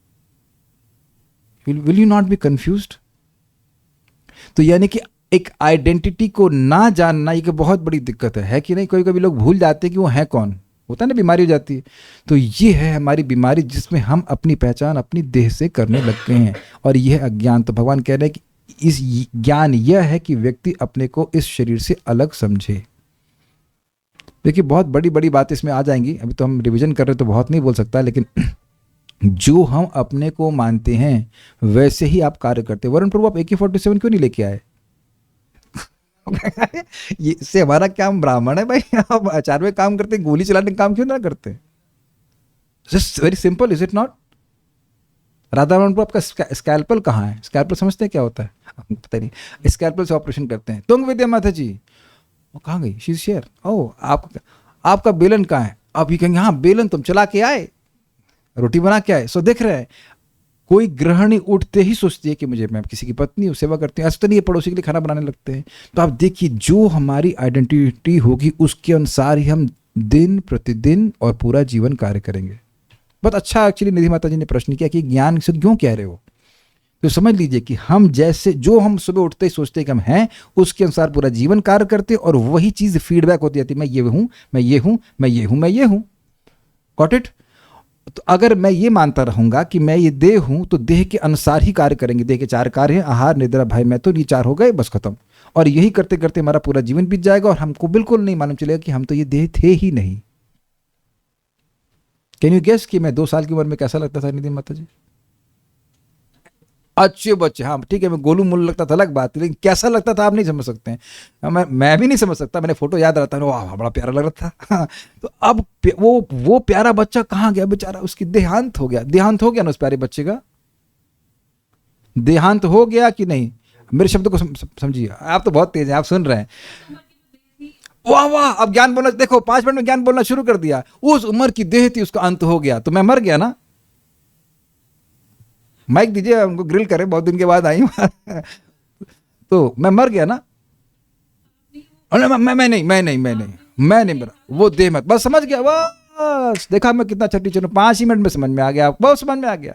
will you not be confused? तो यानी कि एक आइडेंटिटी को ना जानना ये बहुत बड़ी दिक्कत है कि नहीं? कभी कभी लोग भूल जाते हैं कि वो है कौन, होता है ना, बीमारी हो जाती है। तो ये है हमारी बीमारी, जिसमें हम अपनी पहचान अपनी देह से करने लग गए हैं, और यह अज्ञान। तो भगवान कह रहे हैं कि इस ज्ञान यह है कि व्यक्ति अपने को इस शरीर से अलग समझे। देखिए बहुत बड़ी बड़ी बात इसमें आ जाएंगी, अभी तो हम रिवीजन कर रहे हैं तो बहुत नहीं बोल सकता, लेकिन जो हम अपने को मानते हैं वैसे ही आप कार्य करते हैं। वरुण प्रभु आप AK-47 क्यों नहीं लेके आए? ये इससे हमारा क्या, हम ब्राह्मण है भाई? आप आचार्य में काम करते, गोली चलाने का काम क्यों ना करते? Just very simple, is it not? Radha Raman Prabhu आपका स्कैल्पल कहाँ है? स्कैल्पल समझते हैं क्या होता है? पता नहीं, स्कैल्पल से ऑपरेशन करते हैं। तुंग विद्या माता जी वो कहाँ गई? She is here. ओह आपका बेलन कहाँ है? आप ये कहेंगे हाँ बेलन तुम चला के आए, रोटी बना क्या है, सो देख रहे हैं। कोई गृहिणी उठते ही सोचती है कि मुझे, मैं किसी की पत्नी हूँ, सेवा करती हूँ, ऐसा तो नहीं है पड़ोसी के लिए खाना बनाने लगते हैं। तो आप देखिए, जो हमारी आइडेंटिटी होगी उसके अनुसार ही हम दिन प्रतिदिन और पूरा जीवन कार्य करेंगे। बहुत अच्छा एक्चुअली निधि माता जी ने प्रश्न किया कि ज्ञान से क्यों कह रहे हो। तो समझ लीजिए कि हम जैसे, जो हम सुबह उठते ही सोचते हैं कि हम हैं, उसके अनुसार पूरा जीवन कार्य करते हैं, और वही चीज़ फीडबैक होती जाती है, मैं ये हूँ, मैं ये हूँ, मैं ये हूँ, मैं ये हूँ। Got it. तो अगर मैं ये मानता रहूंगा कि मैं ये देह हूं, तो देह के अनुसार ही कार्य करेंगे। देह के 4 कार्य हैं, आहार, निद्रा, भय, मैं तो ये 4 हो गए, बस खत्म। और यही करते करते हमारा पूरा जीवन बीत जाएगा और हमको बिल्कुल नहीं मालूम चलेगा कि हम तो ये देह थे ही नहीं। कैन यू गेस कि मैं 2 साल की उम्र में कैसा लगता था निधि माता जी? अच्छे बच्चे, हाँ ठीक है, मैं गोलू मोलू लगता था अलग बात, लेकिन कैसा लगता था आप नहीं समझ सकते हैं। मैं भी नहीं समझ सकता। मैंने फोटो याद रहता है, वाह बड़ा प्यारा लग रहा था। तो अब वो प्यारा बच्चा कहाँ गया बेचारा, उसकी देहांत हो गया। देहांत हो गया ना उस प्यारे बच्चे का, देहांत हो गया कि नहीं? मेरे शब्द को समझिए, आप तो बहुत तेज हैं, आप सुन रहे हैं। वाह वाह, अब ज्ञान बोलना देखो, 5 मिनट में ज्ञान बोलना शुरू कर दिया। उस उम्र की देह थी, उसका अंत हो गया, तो मैं मर गया ना। माइक दीजिए, हमको ग्रिल करें, बहुत दिन के बाद आई तो मैं मर गया ना। मैं नहीं मरा, वो देह मत, बस समझ गया। बस देखा मैं कितना छठी चलो, 5 ही मिनट में समझ में आ गया, बहुत समझ में आ गया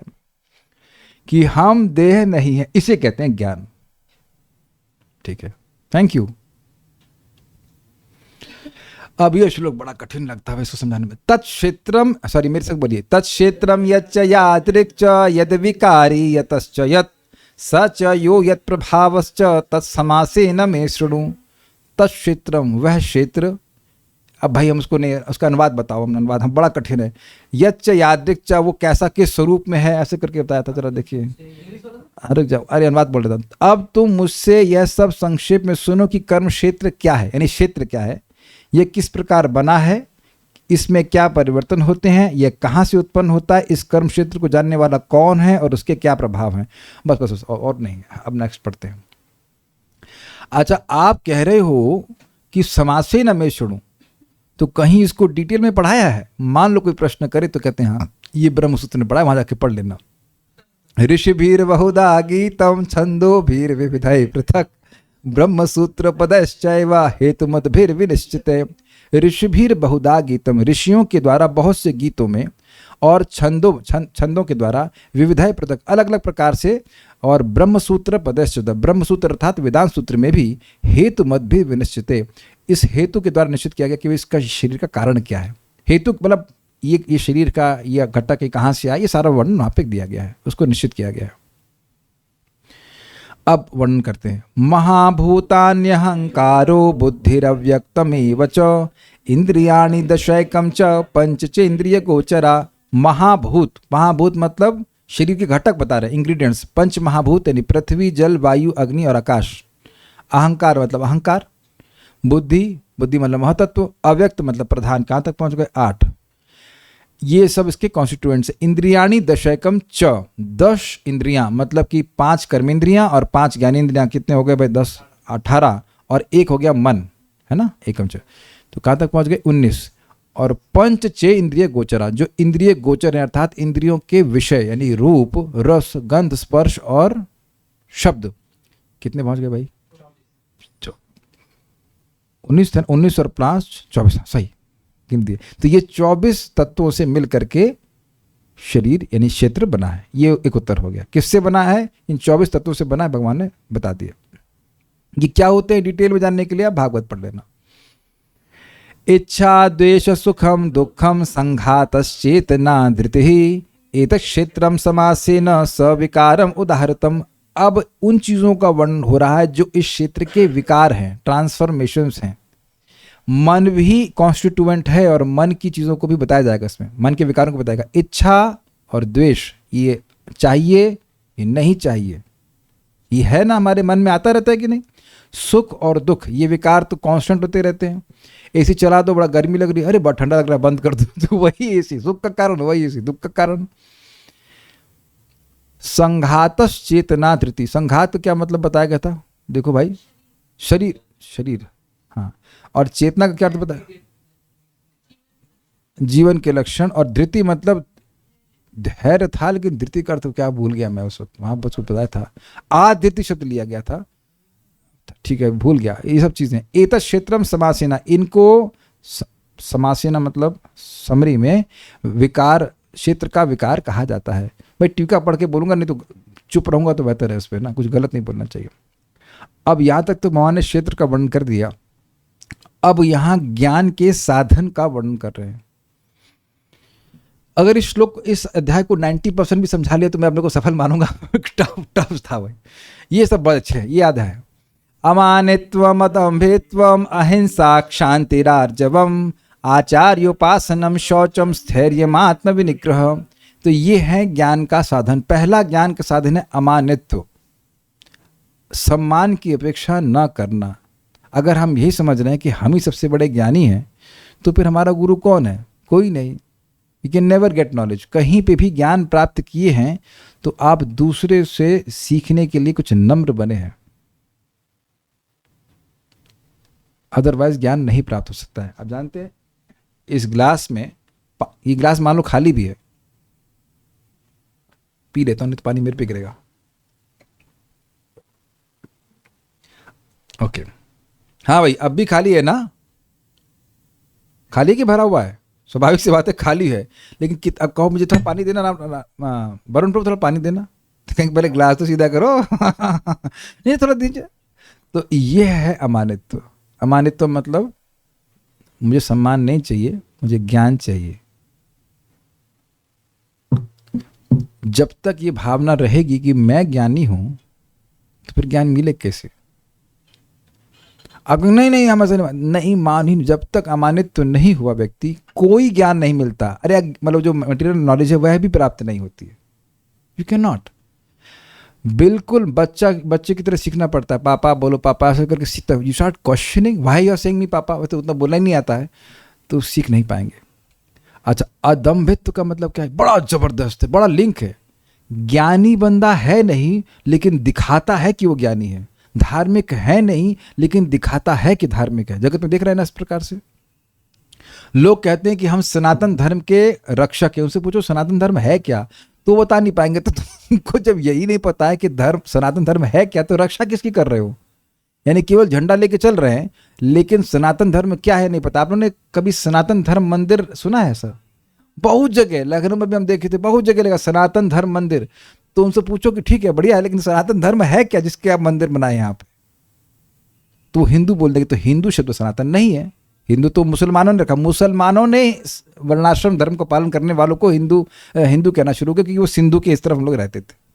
कि हम देह नहीं है। इसे कहते हैं ज्ञान। ठीक है, थैंक यू। अब ये श्लोक बड़ा कठिन लगता है इसको समझाने में। तत्क्षेत्रम, सॉरी मेरे से बोलिए, तत्क्षेत्रम यच्च यादृक् यद विकारी यतश्च यत् सच यो यत् प्रभावश्च तत्समासेन मे शृणु। तत्क्षेत्रम, वह क्षेत्र। अब भाई हम उसको नहीं, उसका अनुवाद बताओ। हम अनुवाद, हम बड़ा कठिन है। यच्च यादृक्, वो कैसा, किस स्वरूप में है, ऐसे करके बताया था, जरा देखिए। रुक जाओ, अरे अनुवाद बोल रहा था। अब तुम मुझसे यह सब संक्षेप में सुनो कि कर्म क्षेत्र क्या है, यानी क्षेत्र क्या है, यह किस प्रकार बना है, इसमें क्या परिवर्तन होते हैं, यह कहाँ से उत्पन्न होता है, इस कर्म क्षेत्र को जानने वाला कौन है और उसके क्या प्रभाव हैं। बस बस, और नहीं। अब नेक्स्ट पढ़ते हैं। अच्छा, आप कह रहे हो कि समासे न मैं सुनूं, तो कहीं इसको डिटेल में पढ़ाया है? मान लो कोई प्रश्न करे तो कहते हैं हाँ ये ब्रह्मसूत्र ने पढ़ा है, वहां जाके पढ़ लेना। ऋषिभीर बहुधा गीतम छंदो भीर विविधय पृथक ब्रह्मसूत्र पदश्चैव हेतुमत भीर विनिश्चित। ऋषिभीर बहुधा गीतम, ऋषियों के द्वारा बहुत से गीतों में, और छंदों के द्वारा, विविधय पृथक, अलग अलग प्रकार से, और ब्रह्मसूत्र पदश्च, ब्रह्मसूत्र अर्थात वेदांत सूत्र में भी हेतुमत भी विनिश्चित, इस हेतु के द्वारा निश्चित किया गया कि इसका शरीर का कारण क्या है। हेतु मतलब ये शरीर का, यह घटक कहाँ से आया, ये सारा वर्णन वहाँ पे दिया गया है, उसको निश्चित किया गया है। अब वर्णन करते हैं। महाभूतान्यहंकारो बुद्धिरव्यक्तमेव च इंद्रियाणि दशैकम च पंचचेन्द्रिय गोचरा। महाभूत, महाभूत मतलब शरीर के घटक बता रहे, इंग्रेडिएंट्स। पंच महाभूत यानी पृथ्वी, जल, वायु, अग्नि और आकाश। अहंकार मतलब अहंकार। बुद्धि, बुद्धि मतलब महतत्व। अव्यक्त मतलब प्रधान, कहाँ तक पहुँच गए? 8। ये सब इसके कॉन्स्टिट्यूएंट्स। इंद्रियाणी दशैकम च, 10 इंद्रियां मतलब कि 5 कर्मेंद्रियां और 5 ज्ञानेंद्रियां। कितने हो गए भाई? 10, 18, और 1 हो गया मन, है ना, एकम च। तो कहाँ तक पहुँच गए? 19। और पंच चे इंद्रिय गोचरा, जो इंद्रिय गोचर है अर्थात इंद्रियों के विषय, यानी रूप, रस, गंध, स्पर्श और शब्द। कितने पहुँच गए भाई? 19 और प्लस 24, सही गिन दिए। तो ये 24 तत्वों से मिल करके शरीर यानी क्षेत्र बना है। ये एक उत्तर हो गया। किससे बना है? इन 24 तत्वों से बना है, भगवान ने बता दिया। ये क्या होते हैं डिटेल में जानने के लिए आप भागवत पढ़ लेना। इच्छा द्वेष सुखम दुखम संघातश्चेतना धृति एतत् क्षेत्रम समासेन सविकारम उदाहृतम। अब उन चीज़ों का वर्णन हो रहा है जो इस क्षेत्र के विकार हैं, ट्रांसफॉर्मेशंस हैं। मन भी कॉन्स्टिट्यूएंट है और मन की चीज़ों को भी बताया जाएगा इसमें, मन के विकारों को बताएगा। इच्छा और द्वेष, ये चाहिए, ये नहीं चाहिए, ये है ना, हमारे मन में आता रहता है कि नहीं। सुख और दुख, ये विकार तो कांस्टेंट होते रहते हैं। एसी चला दो, बड़ा गर्मी लग रही है, अरे बड़ा ठंडा लग रहा है, बंद कर दो, तो वही एसी सुख का कारण, वही एसी दुख का कारण। संघातस चेतना धृति, संघात क्या मतलब बताया गया था? देखो भाई, शरीर, शरीर, हाँ। और चेतना का क्या अर्थ बताया? जीवन के लक्षण। और धृति मतलब धैर्य था, लेकिन धृति का अर्थ क्या भूल गया मैं उस वक्त, वहां बस को बताया था, आधृति शब्द लिया गया था, ठीक है भूल गया। ये सब चीजें एतत् क्षेत्रम समासेना, इनको समासेना मतलब समरी में विकार, क्षेत्र का विकार कहा जाता है। भाई टीका पढ़ के बोलूंगा, नहीं तो चुप रहूंगा तो बेहतर है, उस पर ना कुछ गलत नहीं बोलना चाहिए। अब यहां तक तो भगवान ने क्षेत्र का वर्णन कर दिया, अब यहां ज्ञान के साधन का वर्णन कर रहे हैं। अगर इस श्लोक, इस अध्याय को 90% भी समझा लिया तो मैं अपने को सफल मानूंगा। टफ टफ था भाई, ये सब बहुत अच्छे हैं, ये याद है। अमानित्वम अदम्भित्वम अहिंसा क्षांतिरार्जवम आचार्योपासनम शौचम स्थैर्यमात्म विनिग्रह। तो ये है ज्ञान का साधन। पहला ज्ञान का साधन है अमानित्व, सम्मान की अपेक्षा न करना। अगर हम यही समझ रहे हैं कि हम ही सबसे बड़े ज्ञानी हैं, तो फिर हमारा गुरु कौन है? कोई नहीं। You can never get knowledge. कहीं पे भी ज्ञान प्राप्त किए हैं तो आप दूसरे से सीखने के लिए कुछ नम्र बने हैं, अदरवाइज ज्ञान नहीं प्राप्त हो सकता है। आप जानते हैं इस ग्लास में, ये ग्लास मान लो खाली भी है, पी लेता हूं नहीं तो पानी मेरे पे गिरेगा। ओके हाँ भाई, अब भी खाली है ना? खाली कि भरा हुआ है? स्वाभाविक सी बात है खाली है, लेकिन अब कहो मुझे थोड़ा पानी देना वरुण प्रभु, थोड़ा पानी देना, तो कहीं पहले ग्लास तो सीधा करो। नहीं थोड़ा दीजिए। तो ये है अमानित्व। अमानित्व मतलब मुझे सम्मान नहीं चाहिए, मुझे ज्ञान चाहिए। जब तक ये भावना रहेगी कि मैं ज्ञानी हूं, तो फिर ज्ञान मिले कैसे? अगर नहीं हम ऐसे नहीं मान ही, जब तक अमानित्व नहीं हुआ व्यक्ति, कोई ज्ञान नहीं मिलता। अरे मतलब जो मटेरियल नॉलेज है वह भी प्राप्त नहीं होती है। You can not. बिल्कुल बच्चे की तरह सीखना पड़ता है। पापा बोलो, पापा ऐसे करके सीखता है। You start questioning why you are saying me पापा, वैसे उतना बोलना ही नहीं आता है तो सीख नहीं पाएंगे। अच्छा, अदम्भित्व का मतलब क्या है? बड़ा जबरदस्त है, बड़ा लिंक है। ज्ञानी बंदा है नहीं, लेकिन दिखाता है कि वो ज्ञानी है। धार्मिक है नहीं, लेकिन दिखाता है कि धार्मिक है। जगत में देख रहे हैं ना इस प्रकार से। लोग कहते हैं कि हम सनातन धर्म के रक्षक हैं। उनसे पूछो सनातन धर्म है क्या, तो बता नहीं पाएंगे। तो तुमको जब यही नहीं पता है कि धर्म, सनातन धर्म है क्या, तो रक्षा किसकी कर रहे हो? यानी केवल झंडा लेके चल रहे हैं, लेकिन सनातन धर्म क्या है नहीं पता। आप लोगों ने कभी सनातन धर्म मंदिर सुना है? सर बहुत जगह, लखनऊ में भी हम देखे थे, बहुत जगह लगा सनातन धर्म मंदिर। तो उनसे पूछो कि ठीक है बढ़िया है, लेकिन सनातन धर्म है क्या जिसके आप मंदिर बनाए यहाँ पे? तो हिंदू बोल देंगे। तो हिंदू शब्द सनातन नहीं है। हिंदू तो मुसलमानों ने रखा। मुसलमानों ने वर्णाश्रम धर्म को पालन करने वालों को हिंदू कहना शुरू किया, क्योंकि वो सिंधु के इस तरफ हम लोग रहते थे।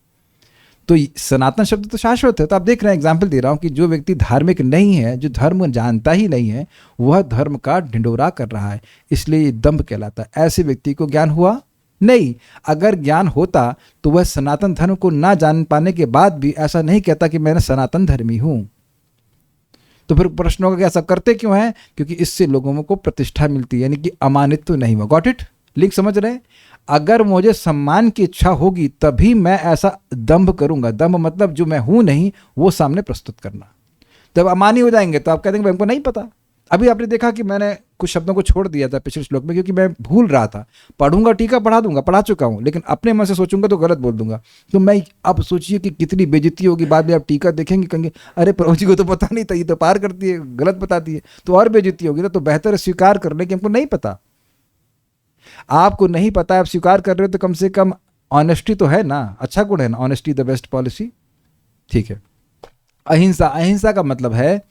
तो सनातन शब्द तो शाश्वत है। तो आप देख रहे हैं, एग्जाम्पल दे रहा हूं कि जो व्यक्ति धार्मिक नहीं है, जो धर्म जानता ही नहीं है, वह धर्म का ढिंडोरा कर रहा है, इसलिए दंभ कहलाता है। ऐसे व्यक्ति को ज्ञान हुआ नहीं। अगर ज्ञान होता तो वह सनातन धर्म को ना जान पाने के बाद भी ऐसा नहीं कहता कि मैं सनातन धर्मी हूं। तो फिर प्रश्न होगा कि ऐसा करते क्यों है? क्योंकि इससे लोगों को प्रतिष्ठा मिलती है, यानी कि अमानित्व नहीं हुआ। Got it? लिंक समझ रहे हैं? अगर मुझे सम्मान की इच्छा होगी तभी मैं ऐसा दंभ करूंगा। दंभ मतलब जो मैं हूं नहीं वो सामने प्रस्तुत करना। जब अमानी हो जाएंगे तो आप कह देंगे हमको नहीं पता। अभी आपने देखा कि मैंने कुछ शब्दों को छोड़ दिया था पिछले श्लोक में, क्योंकि मैं भूल रहा था। पढ़ूंगा टीका पढ़ा दूंगा, पढ़ा चुका हूं, लेकिन अपने मन से सोचूंगा तो गलत बोल दूंगा। तो मैं अब सोचिए कि कितनी बेइज्जती होगी। बाद में आप टीका देखेंगे, कहेंगे अरे प्रभु जी को तो पता नहीं था, ये तो पार करती है, गलत बताती है, तो और बेइज्जती होगी ना। तो बेहतर है स्वीकार कर ले कि हमको नहीं पता। आपको नहीं पता, आप स्वीकार कर रहे हो तो कम से कम ऑनेस्टी तो है ना। अच्छा गुण है ना, ऑनेस्टी द बेस्ट पॉलिसी। ठीक है। अहिंसा, अहिंसा का मतलब है,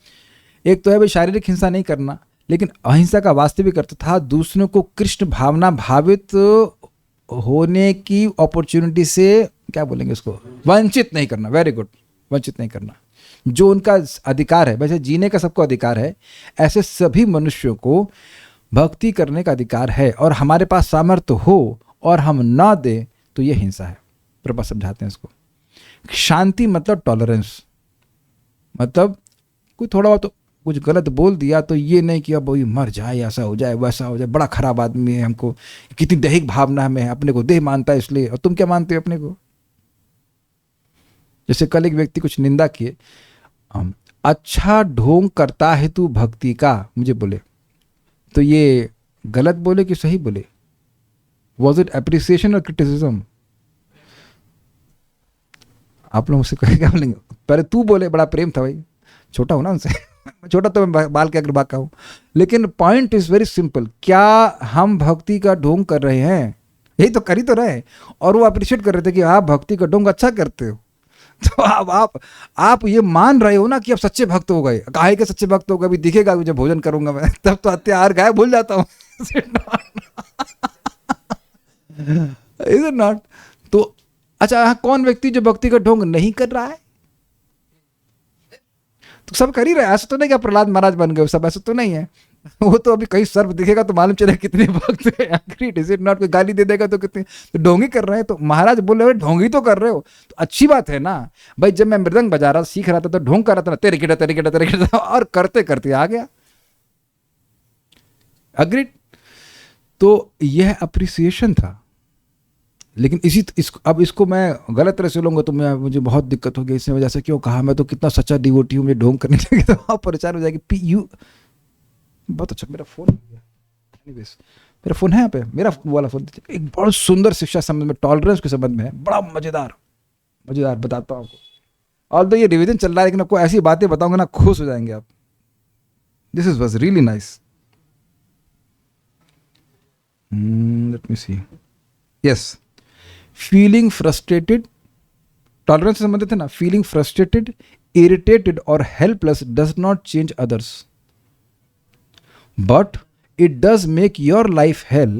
एक तो है भाई शारीरिक हिंसा नहीं करना, लेकिन अहिंसा का वास्तविक अर्थ था दूसरों को कृष्ण भावना भावित होने की अपॉर्चुनिटी से, क्या बोलेंगे उसको, वंचित नहीं करना। वेरी गुड, वंचित नहीं करना। जो उनका अधिकार है, वैसे जीने का सबको अधिकार है, ऐसे सभी मनुष्यों को भक्ति करने का अधिकार है। और हमारे पास सामर्थ्य हो और हम ना दें तो ये हिंसा है। प्रभा समझाते हैं इसको। शांति मतलब टॉलरेंस, मतलब कोई थोड़ा बहुत कुछ गलत बोल दिया तो ये नहीं कि अब वही मर जाए, ऐसा हो जाए, वैसा हो जाए, बड़ा खराब आदमी है, हमको कितनी दैहिक भावना है, अपने को देह मानता है इसलिए। और तुम क्या मानते हो अपने को? जैसे कल एक व्यक्ति कुछ निंदा किए, अच्छा ढोंग करता है तू भक्ति का, मुझे बोले। तो ये गलत बोले कि सही बोले? वॉज इट अप्रिसिएशन और क्रिटिसिज्म? आप लोग मुझसे क्या बोलेंगे? पहले तू बोले, बड़ा प्रेम था भाई, छोटा हूँ ना उनसे छोटा तो मैं बाल के अगर बाका हूँ। लेकिन पॉइंट इज वेरी सिंपल, क्या हम भक्ति का ढोंग कर रहे हैं? यही तो कर ही तो रहे। और वो अप्रिशिएट कर रहे थे कि आप भक्ति का ढोंग अच्छा करते हो। तो आप ये मान रहे हो ना कि आप सच्चे भक्त हो गए। काहे के सच्चे भक्त हो गए? अभी दिखेगा जब भोजन करूंगा मैं, तब तो हत्यार गाय भूल जाता हूँ इज इट नॉट? तो अच्छा, कौन व्यक्ति जो भक्ति का ढोंग नहीं कर रहा है? तो सब कर ही रहे हैं। ऐसा तो नहीं कि प्रहलाद महाराज बन गए सब, ऐसा तो नहीं है। वो तो अभी कहीं सर्प दिखेगा तो मालूम चलेगा कितने भक्त हैं। Agreed, is it not? कोई गाली दे देगा तो कितने, तो ढोंगी कर रहे हैं। तो महाराज बोल रहे हो ढोंगी तो कर रहे हो, तो अच्छी बात है ना भाई। जब मैं मृदंग बजा रहा सीख रहा था तो ढोंग कर रहा था ना, तेरे गिटा तेरे गिटा तेरे गिटा, और करते करते आ गया। अग्रीड। तो यह अप्रिसिएशन था। लेकिन अब इसको मैं गलत तरह से लूंगा तो मुझे बहुत दिक्कत होगी। इसने वजह से क्यों कहा, मैं तो कितना सच्चा डिवोटी हूँ, मुझे ढोंग करने लगे तो आप परेशान हो जाएगी। यू बहुत अच्छा, मेरा फोन एनीवेज, मेरा फोन है यहाँ पे, मेरा वाला फोन। एक बहुत सुंदर शिक्षा संबंध में, टॉलरेंस के संबंध में है, बड़ा मजेदार मजेदार बताता हूँ आपको। ऑल तो ये रिवीजन चल रहा है, लेकिन आपको ऐसी बातें बताऊंगा ना, खुश हो जाएंगे आप। This is was really nice. Let me see. Yes, feeling frustrated, tolerance से संबंधित है ना। फीलिंग फ्रस्ट्रेटेड, इरिटेटेड और helpless does not change others, but it does make your life hell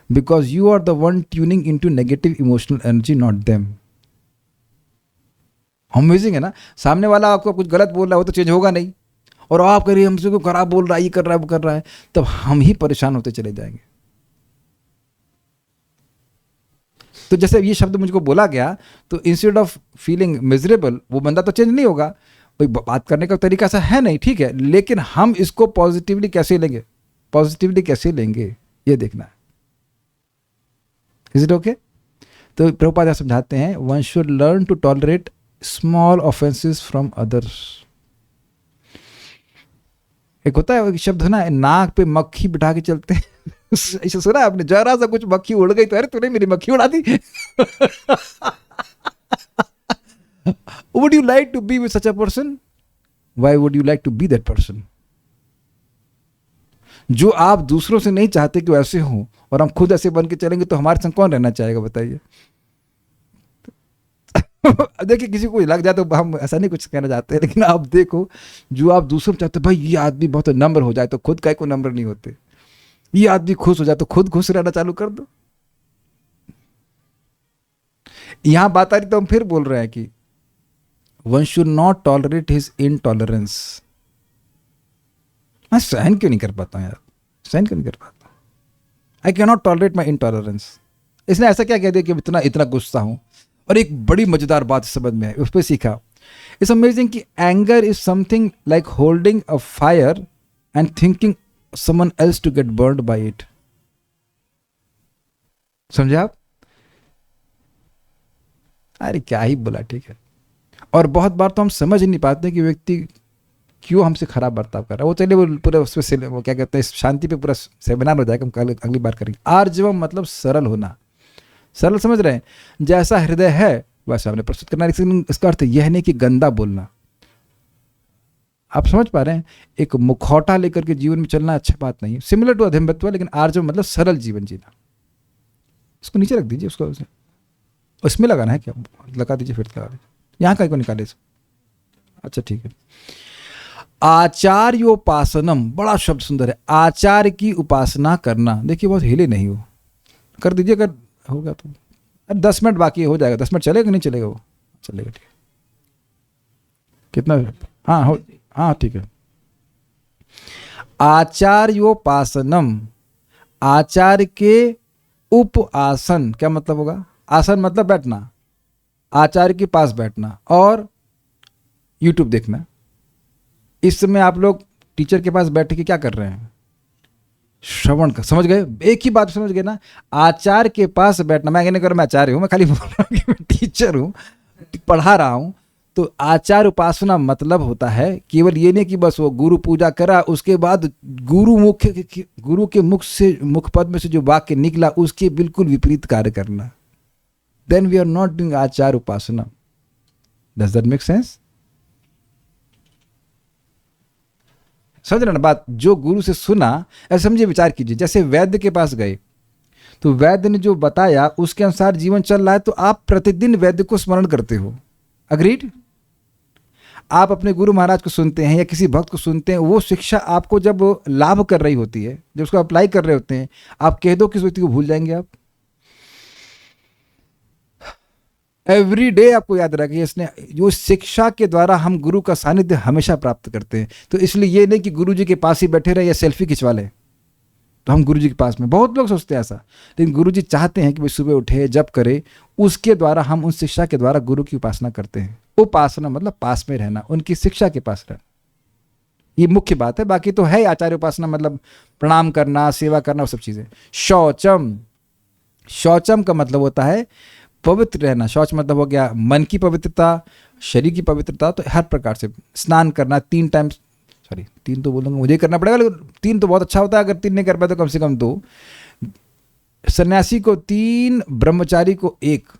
because you are the one tuning into negative emotional energy, not them. Amazing है ना? सामने वाला आपको कुछ गलत बोल रहा है, वो तो चेंज होगा नहीं, और आप करिए हमसे को खराब बोल रहा है, ये कर रहा है वो कर रहा है, तब हम ही परेशान होते चले जाएंगे। तो जैसे ये शब्द मुझको बोला गया, तो इंस्टेड ऑफ फीलिंग मिजरेबल, वो बंदा तो चेंज नहीं होगा भाई। बात करने का तरीका ऐसा है नहीं, ठीक है, लेकिन हम इसको पॉजिटिवली कैसे लेंगे, पॉजिटिवली कैसे लेंगे, ये देखना है। Is it okay? तो प्रभुपाद समझाते हैं, one should learn to tolerate small offences from others. एक होता है शब्द है ना, नाक पे मक्खी बिठा के चलते हैं ऐसा सुना है आपने? जरा सा कुछ मक्खी उड़ गई तो अरे तूने मेरी मक्खी उड़ा दी Would you like to be with such a person? Why would you like to be that person? जो आप दूसरों से नहीं चाहते कि वो ऐसे हो, और हम खुद ऐसे बन के चलेंगे, तो हमारे संग कौन रहना चाहेगा बताइए? देखिए, किसी को लग जाए तो हम ऐसा नहीं कुछ कहना चाहते, लेकिन आप देखो, जो आप दूसरों में चाहते भाई ये आदमी बहुत नम्र हो जाए, तो खुद का को नम्र नहीं होते। ये आदमी खुश हो जाए तो खुद खुश रहना चालू कर दो। यहां बात आ रही तो हम फिर बोल रहे हैं कि one should not tolerate his intolerance. मैं सहन क्यों नहीं कर पाता यार? सहन क्यों नहीं कर पाता? I cannot tolerate my intolerance. इसने ऐसा क्या कह दिया कि इतना इतना गुस्सा हूं? और एक बड़ी मजेदार बात इस संबंध में है, उस पर सीखा। इट्स अमेजिंग कि anger is something like holding a fire and thinking someone else to get burned by it. समझे आप? अरे क्या ही बोला, ठीक है। और बहुत बार तो हम समझ ही नहीं पाते कि व्यक्ति क्यों हमसे खराब बर्ताव कर रहा है। वो चलिए, वो पूरा उसमें वो क्या कहते हैं, शांति पे पूरा सेमिनार हो जाएगा, हम कल अगली बार करेंगे। आर्जवम मतलब सरल होना। सरल समझ रहे हैं? जैसा हृदय है वैसा हमने प्रस्तुत करना। इसका अर्थ यह नहीं कि गंदा बोलना। आप समझ पा रहे हैं? एक मुखौटा लेकर के जीवन में चलना अच्छा बात नहीं है, सिमिलर टू अधम्भत्व, लेकिन आर्जव मतलब सरल जीवन जीना। इसको नीचे रख दीजिए, उसको उसमें लगाना है क्या? लगा दीजिए, फिर लगा दीजिए, यहाँ का को निकाले। अच्छा ठीक है। आचार्योपासनम, बड़ा शब्द सुंदर है। आचार्य की उपासना करना। देखिए बहुत हिले नहीं हो, कर दीजिए, अगर होगा तो। 10 मिनट बाकी हो जाएगा। 10 मिनट चलेगा नहीं चलेगा? वो चलेगा, ठीक है। कितना? हाँ हाँ ठीक है। आचार्योपासनम, आचार्य के उपासन, क्या मतलब होगा? आसन मतलब बैठना, आचार्य के पास बैठना और YouTube देखना। इस समय आप लोग टीचर के पास बैठ के क्या कर रहे हैं? श्रवण का। समझ गए? एक ही बात समझ गए ना? आचार्य के पास बैठना। मैं नहीं कर रहा मैं आचार्य हूं, मैं खाली बोल रहा हूं कि मैं टीचर हूं, पढ़ा रहा हूं। तो आचार उपासना मतलब होता है केवल ये नहीं कि बस वो गुरु पूजा करा, उसके बाद गुरु के मुख पद में से जो वाक्य निकला उसके बिल्कुल विपरीत कार्य करना। Then we are not doing आचार उपासना। Does that make sense? समझ रहे ना बात? जो गुरु से सुना, ऐसे समझिए, विचार कीजिए, जैसे वैद्य के पास गए तो वैद्य ने जो बताया उसके अनुसार जीवन चल रहा है, तो आप प्रतिदिन वैद्य को स्मरण करते हो। अग्रीड? आप अपने गुरु महाराज को सुनते हैं या किसी भक्त को सुनते हैं, वो शिक्षा आपको जब लाभ कर रही होती है, जब उसको अप्लाई कर रहे होते हैं, आप कह दो किस व्यक्ति को भूल जाएंगे आप? एवरी डे आपको याद रखिए, इसने जो शिक्षा के द्वारा हम गुरु का सानिध्य हमेशा प्राप्त करते हैं। तो इसलिए ये नहीं कि गुरु जी के पास ही बैठे रहे या सेल्फी खिंचवा ले तो हम गुरु जी के पास में, बहुत लोग सोचते हैं ऐसा, लेकिन गुरु जी चाहते हैं कि भाई सुबह उठे, जप करे, उसके द्वारा हम उन शिक्षा के द्वारा गुरु की उपासना करते हैं। उपासना मतलब पास में रहना, उनकी शिक्षा के पास रहना, ये मुख्य बात है। बाकी तो है आचार्य उपासना मतलब प्रणाम करना, सेवा करना, वो सब चीज़ें। शौचम, शौचम का मतलब होता है पवित्र रहना। शौच मतलब हो गया मन की पवित्रता, शरीर की पवित्रता, तो हर प्रकार से स्नान करना 3 टाइम, सॉरी 3 तो बोलूँगा मुझे करना पड़ेगा, लेकिन 3 तो बहुत अच्छा होता है, अगर 3 नहीं कर पाए तो कम से कम 2। सन्यासी को 3, ब्रह्मचारी को 1,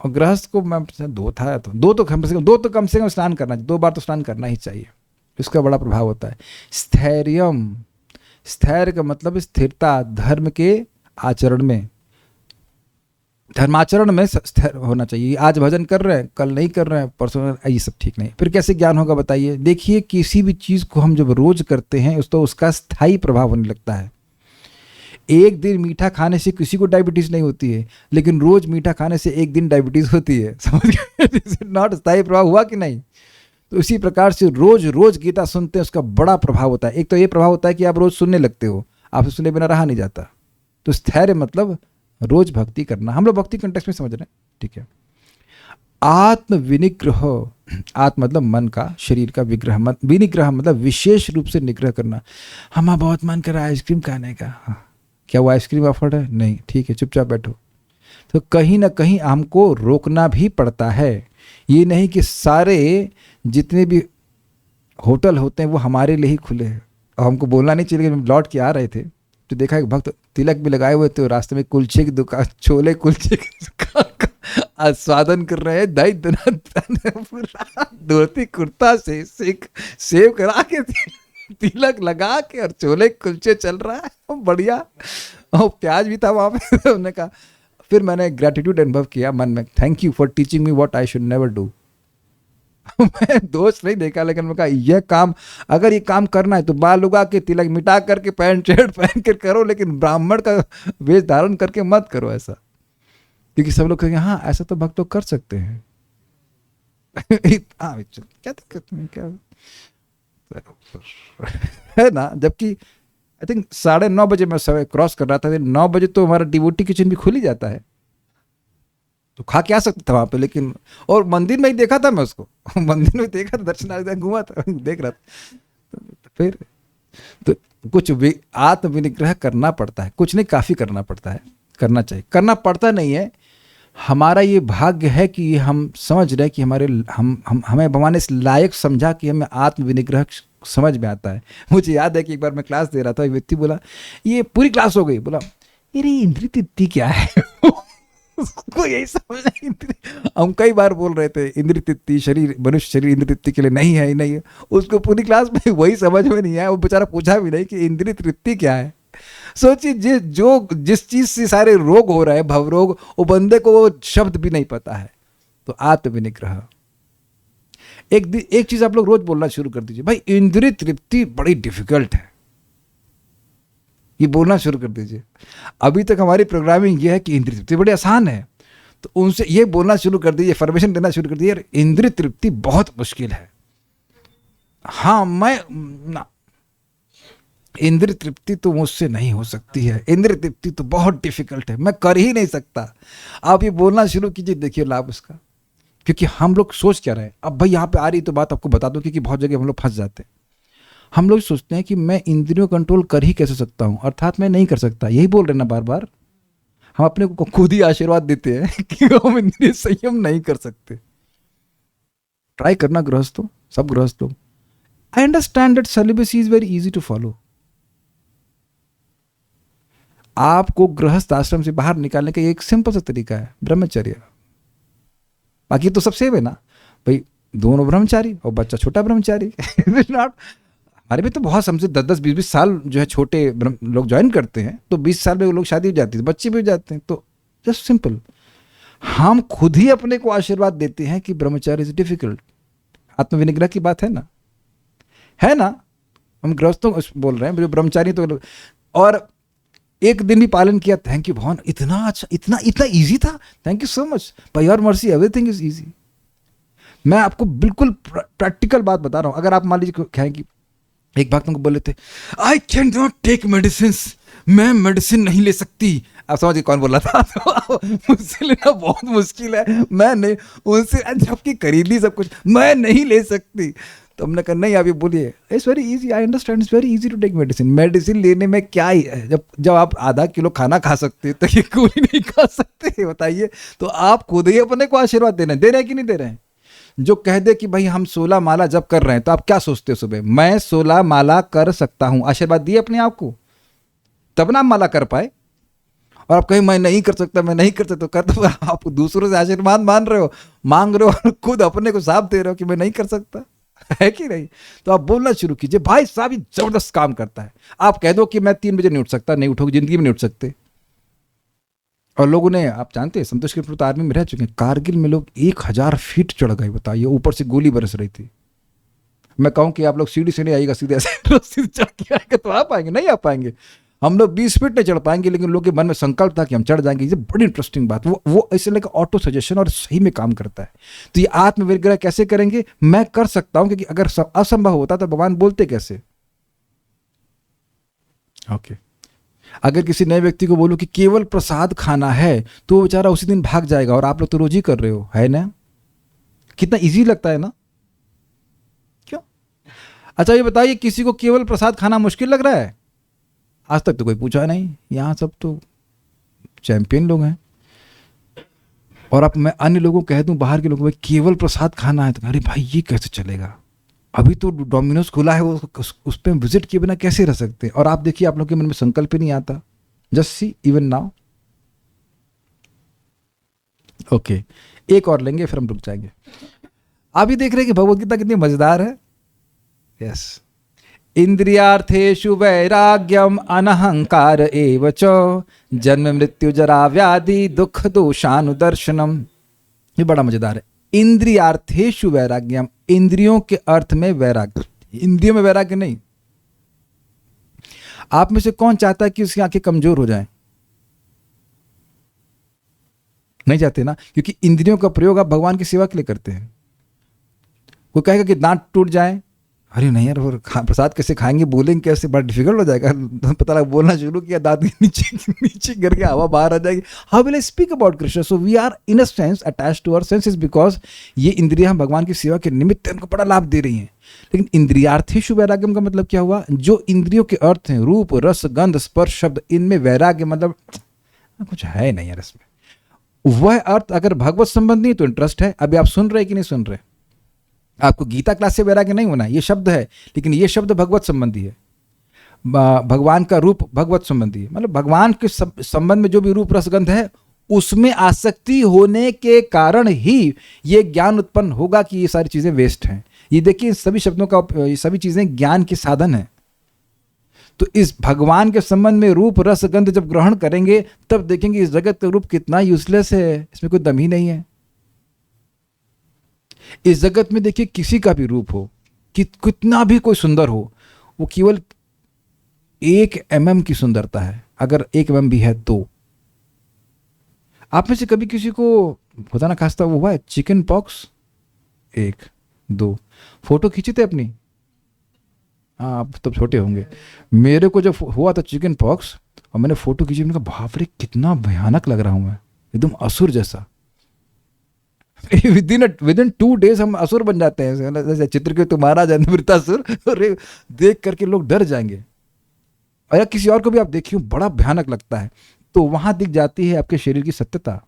और गृहस्थ को मैं 2 था, तो 2 तो कम से कम स्नान करना चाहिए, 2 बार तो स्नान करना ही चाहिए, इसका बड़ा प्रभाव होता है। स्थैर्यम, स्थैर्य का मतलब स्थिरता, धर्म के आचरण में, धर्माचरण में स्थिर होना चाहिए। आज भजन कर रहे हैं, कल नहीं कर रहे हैं, परसों, ये सब ठीक नहीं। फिर कैसे ज्ञान होगा बताइए? देखिए, किसी भी चीज़ को हम जब रोज करते हैं तो उसका स्थायी प्रभाव होने लगता है। एक दिन मीठा खाने से किसी को डायबिटीज नहीं होती है, लेकिन रोज मीठा खाने से एक दिन डायबिटीज होती है। समझ गए? नॉट स्थायी प्रभाव हुआ कि नहीं? तो इसी प्रकार से रोज रोज गीता सुनते हैं, उसका बड़ा प्रभाव होता है। एक तो ये प्रभाव होता है कि आप रोज सुनने लगते हो, आपसे सुने बिना रहा नहीं जाता। तो स्थैर्य मतलब रोज भक्ति करना। हम लोग भक्ति कंटेक्स्ट में समझ रहे हैं, ठीक है। आत्म विनिग्रह, आत्म मतलब मन का, शरीर का, विग्रह विनिग्रह मतलब विशेष रूप से निग्रह करना। हमारा बहुत मन कर रहा है आइसक्रीम खाने का, हाँ, क्या वो आइसक्रीम ऑफर्ड है? नहीं, ठीक है, चुपचाप बैठो। तो कहीं ना कहीं हमको रोकना भी पड़ता है। ये नहीं कि सारे जितने भी होटल होते हैं वो हमारे लिए ही खुले हैं और हमको बोलना नहीं चाहिए। हम लौट के आ रहे थे तो देखा एक भक्त तिलक भी लगाए हुए थे, रास्ते में कुलचे की दुकान, छोले कुलचे की दुकान का आस्वादन कर रहे हैं। दही पूरा धोती कुर्ता से सेव करा के तिलक लगा के और छोले कुलचे चल रहा है, बढ़िया, और प्याज भी था वहाँ पे। उन्होंने कहा, फिर मैंने ग्रेटिट्यूड अनुभव किया मन में, thank you for teaching me what I should never do. मैं दोष नहीं देखा, लेकिन मैं कहा यह काम, अगर ये काम करना है तो बाल उगा के, तिलक मिटा करके, पैंट शर्ट पहन कर करो, लेकिन ब्राह्मण का वेश धारण करके मत करो ऐसा। क्योंकि सब लोग कहेंगे हाँ ऐसा तो भक्त लोग कर सकते हैं। क्या दिक्कत नहीं, क्या है ना। जबकि आई थिंक 9:30 बजे मैं समय क्रॉस कर रहा था, 9 बजे तो हमारा डिवोटी किचन भी खुल ही जाता है, तो खा के आ सकता था वहाँ पे। लेकिन और मंदिर में ही देखा था मैं उसको, मंदिर में देखा था, दर्शनार्थी घूमा था, देख रहा था। फिर तो कुछ आत्म विनिग्रह करना पड़ता है, कुछ नहीं काफ़ी करना पड़ता है, करना चाहिए। करना पड़ता नहीं है, हमारा ये भाग्य है कि हम समझ रहे कि हमें भगवान ने इस लायक समझा कि हमें आत्म विनिग्रह समझ में आता है। मुझे याद है कि एक बार मैं क्लास दे रहा था, एक व्यक्ति बोला, ये पूरी क्लास हो गई, बोला अरे इंद्रिय तृप्ति क्या है? उसको यही समझ नहीं। हम कई बार बोल रहे थे इंद्रिय तृप्ति, शरीर, मनुष्य शरीर इंद्रिय तृप्ति के लिए नहीं है ही नहीं है। उसको पूरी क्लास में वही समझ में नहीं आया, वो बेचारा पूछा भी नहीं कि इंद्रिय तृप्ति क्या है। सोचिए, जिस चीज से सारे रोग हो रहे हैं, भव रोग, वो बंदे को वो शब्द भी नहीं पता है। तो आत्म विनिग्रह, एक चीज आप लोग रोज बोलना शुरू कर दीजिए, भाई इंद्रिय तृप्ति बड़ी डिफिकल्ट है, ये बोलना शुरू कर दीजिए। अभी तक हमारी प्रोग्रामिंग ये है कि इंद्रिय तृप्ति बड़ी आसान है, तो उनसे ये बोलना शुरू कर दीजिए, फॉर्मेशन देना शुरू कर दीजिए, इंद्रिय तृप्ति बहुत मुश्किल है। हाँ, मैं ना, इंद्रिय तृप्ति तो मुझसे नहीं हो सकती है, इंद्रिय तृप्ति तो बहुत डिफिकल्ट है, मैं कर ही नहीं सकता। आप ये बोलना शुरू कीजिए, देखिए लाभ उसका। क्योंकि हम लोग सोच क्या रहे हैं, अब भाई यहाँ पे आ रही तो बात आपको बता दूं, क्योंकि बहुत जगह हम लोग फंस जाते हैं। हम लोग सोचते हैं कि मैं इंद्रियों कंट्रोल कर ही कैसे सकता हूँ, अर्थात मैं नहीं कर सकता, यही बोल रहे ना बार बार। हम अपने को खुद ही आशीर्वाद देते हैं कि हम इंद्रिय संयम नहीं कर सकते। ट्राई करना गृहस्थों, सब गृहस्थों। I understand that celibacy is very easy to follow. आपको गृहस्थ आश्रम से बाहर निकालने का एक सिंपल सा तरीका है, ब्रह्मचर्य। बाकी तो सब सेम है ना भाई, दोनों ब्रह्मचारी और बच्चा छोटा ब्रह्मचारी। नॉट, हमारे भी तो बहुत समझे 10-10, 20-20 साल जो है छोटे लोग ज्वाइन करते हैं, तो 20 साल में वो लोग शादी हो जाती है, बच्चे भी हो जाते हैं। तो जस्ट सिंपल, हम खुद ही अपने को आशीर्वाद देते हैं कि ब्रह्मचार्य इज डिफिकल्ट। आत्मविनिग्रह की बात है ना, है ना। हम गृहस्थों को बोल रहे हैं, जो ब्रह्मचारी तो, और एक दिन भी पालन किया, थैंक यू भगवान, इतना अच्छा, इतना इतना इजी था, thank you so much, by your mercy everything is easy. मैं आपको बिल्कुल प्रैक्टिकल बात बता रहा हूं। अगर आप मान लीजिए कहें कि एक बात तुमको बोले थे, I can not take medicine, मैं मेडिसिन नहीं ले सकती। आप समझिए कौन बोला था। तो मुझसे लेना बहुत मुश्किल है, मैं नहीं, उनसे जबकि खरीदी सब कुछ, मैं नहीं ले सकती। तो हमने कहा नहीं, आप ये बोलिए, it's very easy, I understand, it's very easy to take medicine. Medicine लेने में क्या ही है, जब आप आधा किलो खाना खा सकते तो ये गोली नहीं खा सकते, बताइए। तो आप खुद ही अपने को आशीर्वाद दे रहे हैं कि नहीं दे रहे हैं। जो कह दे कि भाई हम 16 माला जब कर रहे हैं, तो आप क्या सोचते हो सुबह, मैं 16 माला कर सकता हूं, आशीर्वाद दिए अपने आप को, तब ना आप माला कर पाए। और आप कहीं मैं नहीं कर सकता, मैं नहीं कर सकता, तो कर, तो आप दूसरों से आशीर्वाद मांग रहे हो और खुद अपने को साफ दे रहे हो कि मैं नहीं कर सकता, है कि नहीं। तो आप बोलना शुरू कीजिए, भाई साहब ये जबरदस्त काम करता है। आप कह दो कि मैं 3 बजे नहीं उठ सकता, नहीं उठोगे, जिंदगी में नहीं उठ सकते। और लोगों ने, आप जानते हैं संतोष के तो आर्मी में रह चुके हैं, कारगिल में लोग 1000 फीट चढ़ गए, बताइए, ऊपर से गोली बरस रही थी। मैं कहूँ कि आप लोग सीढ़ी से नहीं आइएगा, सीधे ऐसे सीधे चढ़ के आएंगे तो आ पाएंगे, नहीं आ पाएंगे। हम लोग 20 फीट नहीं चढ़ पाएंगे, लेकिन लोगों के मन में संकल्प था कि हम चढ़ जाएंगे। ये बड़ी इंटरेस्टिंग बात, वो ऐसे लेकर ऑटो सजेशन और सही में काम करता है। तो ये आत्मविग्रह कैसे करेंगे, मैं कर सकता हूं, क्योंकि अगर असंभव होता तो भगवान बोलते कैसे। ओके, अगर किसी नए व्यक्ति को बोलो कि केवल प्रसाद खाना है, तो वो बेचारा उसी दिन भाग जाएगा, और आप लोग तो रोज ही कर रहे हो, है ना। कितना इजी लगता है ना, क्यों। अच्छा ये बताइए, किसी को केवल प्रसाद खाना मुश्किल लग रहा है? आज तक तो कोई पूछा नहीं, यहाँ सब तो चैंपियन लोग हैं। और अब मैं अन्य लोगों को कह दूं, बाहर के लोगों को, भाई केवल प्रसाद खाना है, तो अरे भाई ये कैसे चलेगा, अभी तो डोमिनोज खुला है, वो उस पर विजिट किए बिना कैसे रह सकते हैं। और आप देखिए, आप लोग के मन में संकल्प ही नहीं आता। Just see even now. Okay, एक और लेंगे फिर हम रुक जाएंगे। आप ही देख रहे हैं कि भगवत गीता कितनी मजेदार है। यस, इंद्रियार्थेषु वैराग्यम अनहंकार एव च जन्म मृत्यु जरा व्याधि दुख दोषानुदर्शनम। ये बड़ा मजेदार है। इंद्रियार्थेषु वैराग्यम, इंद्रियों के अर्थ में वैराग्य, इंद्रियों में वैराग्य नहीं। आप में से कौन चाहता है कि उसकी आंखें कमजोर हो जाएं? नहीं चाहते ना, क्योंकि इंद्रियों का प्रयोग आप भगवान की सेवा के लिए करते हैं। कोई कहेगा कि दांत टूट जाए, अरे नहीं यार, प्रसाद कैसे खाएंगे, बोलेंगे कैसे, बड़ा डिफिकल्ट हो जाएगा। पता लगा बोलना शुरू किया, दांत नीचे नीचे करके हवा बाहर आ जाएगी। How will I speak about Krishna. So we are in a sense attached to our senses, because ये इंद्रियां हम भगवान की सेवा के निमित्त उनको बड़ा लाभ दे रही हैं। लेकिन इंद्रियार्थेषु वैराग्यम का मतलब क्या हुआ, जो इंद्रियों के अर्थ हैं, रूप रस गंध स्पर्श शब्द, इनमें वैराग्य मतलब कुछ है नहीं यार इसमें। वह अर्थ अगर भगवत संबंधी तो इंटरेस्ट है। अभी आप सुन रहे कि नहीं सुन रहे, आपको गीता क्लास से वैराग्य नहीं होना है, ये शब्द है, लेकिन ये शब्द भगवत संबंधी है। भगवान का रूप भगवत संबंधी है, मतलब भगवान के संबंध में जो भी रूप रसगंध है, उसमें आसक्ति होने के कारण ही ये ज्ञान उत्पन्न होगा कि ये सारी चीजें वेस्ट हैं। ये देखिए, सभी शब्दों का, ये सभी चीजें ज्ञान के साधन है। तो इस भगवान के संबंध में रूप रस गंध जब ग्रहण करेंगे, तब देखेंगे इस जगत का रूप कितना यूजलेस है, इसमें कोई दम ही नहीं है। इस जगत में देखिए, किसी का भी रूप हो, कितना भी कोई सुंदर हो, वो केवल 1 mm की सुंदरता है, अगर 1 mm भी है तो। आप में से कभी किसी को खुदा ना खास्ता वो हुआ है चिकन पॉक्स? 1 2 फोटो खींची थे अपनी? हाँ, आप तब छोटे होंगे। मेरे को जब हुआ था चिकन पॉक्स और मैंने फोटो खींची, मैंने कहा बाप रे कितना भयानक लग रहा हूं मैं, एकदम असुर जैसा। विदिन 2 days हम असुर बन जाते हैं, जैसे चित्रकेतु तुम्हारा वृत्तासुर, देख करके लोग डर जाएंगे। और या किसी और को भी आप देखिए, बड़ा भयानक लगता है। तो वहां दिख जाती है आपके शरीर की सत्यता।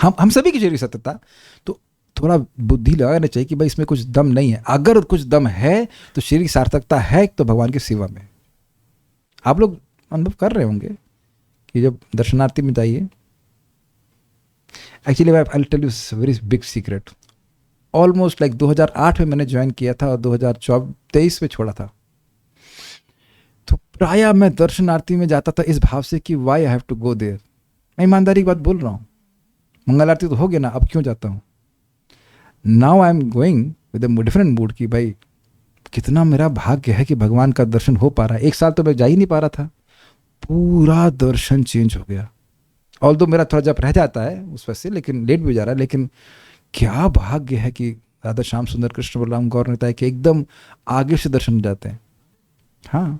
हम सभी की शरीर सत्यता, तो थोड़ा बुद्धि लगाना चाहिए कि भाई इसमें कुछ दम नहीं है। अगर कुछ दम है तो शरीर की सार्थकता है तो भगवान की सेवा में। आप लोग अनुभव कर रहे होंगे कि जब दर्शनार्थी में जाइए, actually I will tell you very big secret. Almost like 2008 में मैंने ज्वाइन किया था और 2023 में छोड़ा था। तो प्रायः मैं दर्शनार्थी में जाता था इस भाव से कि why I have to go there. मैं ईमानदारी की बात बोल रहा हूँ, मंगल आरती तो हो गया ना, अब क्यों जाता हूँ। Now I am going with a different mood कि भाई कितना मेरा भाग्य है कि भगवान का दर्शन हो पा रहा है। एक साल तो मैं जा ही नहीं पा रहा था, पूरा दर्शन चेंज हो गया। ऑल्दो मेरा थोड़ा जब रह जाता है उस वजह से, लेकिन लेट भी जा रहा है, लेकिन क्या भाग्य है कि राधा श्याम सुंदर कृष्ण बलराम गौर निताई के एकदम आगे से दर्शन हो जाते हैं। हाँ,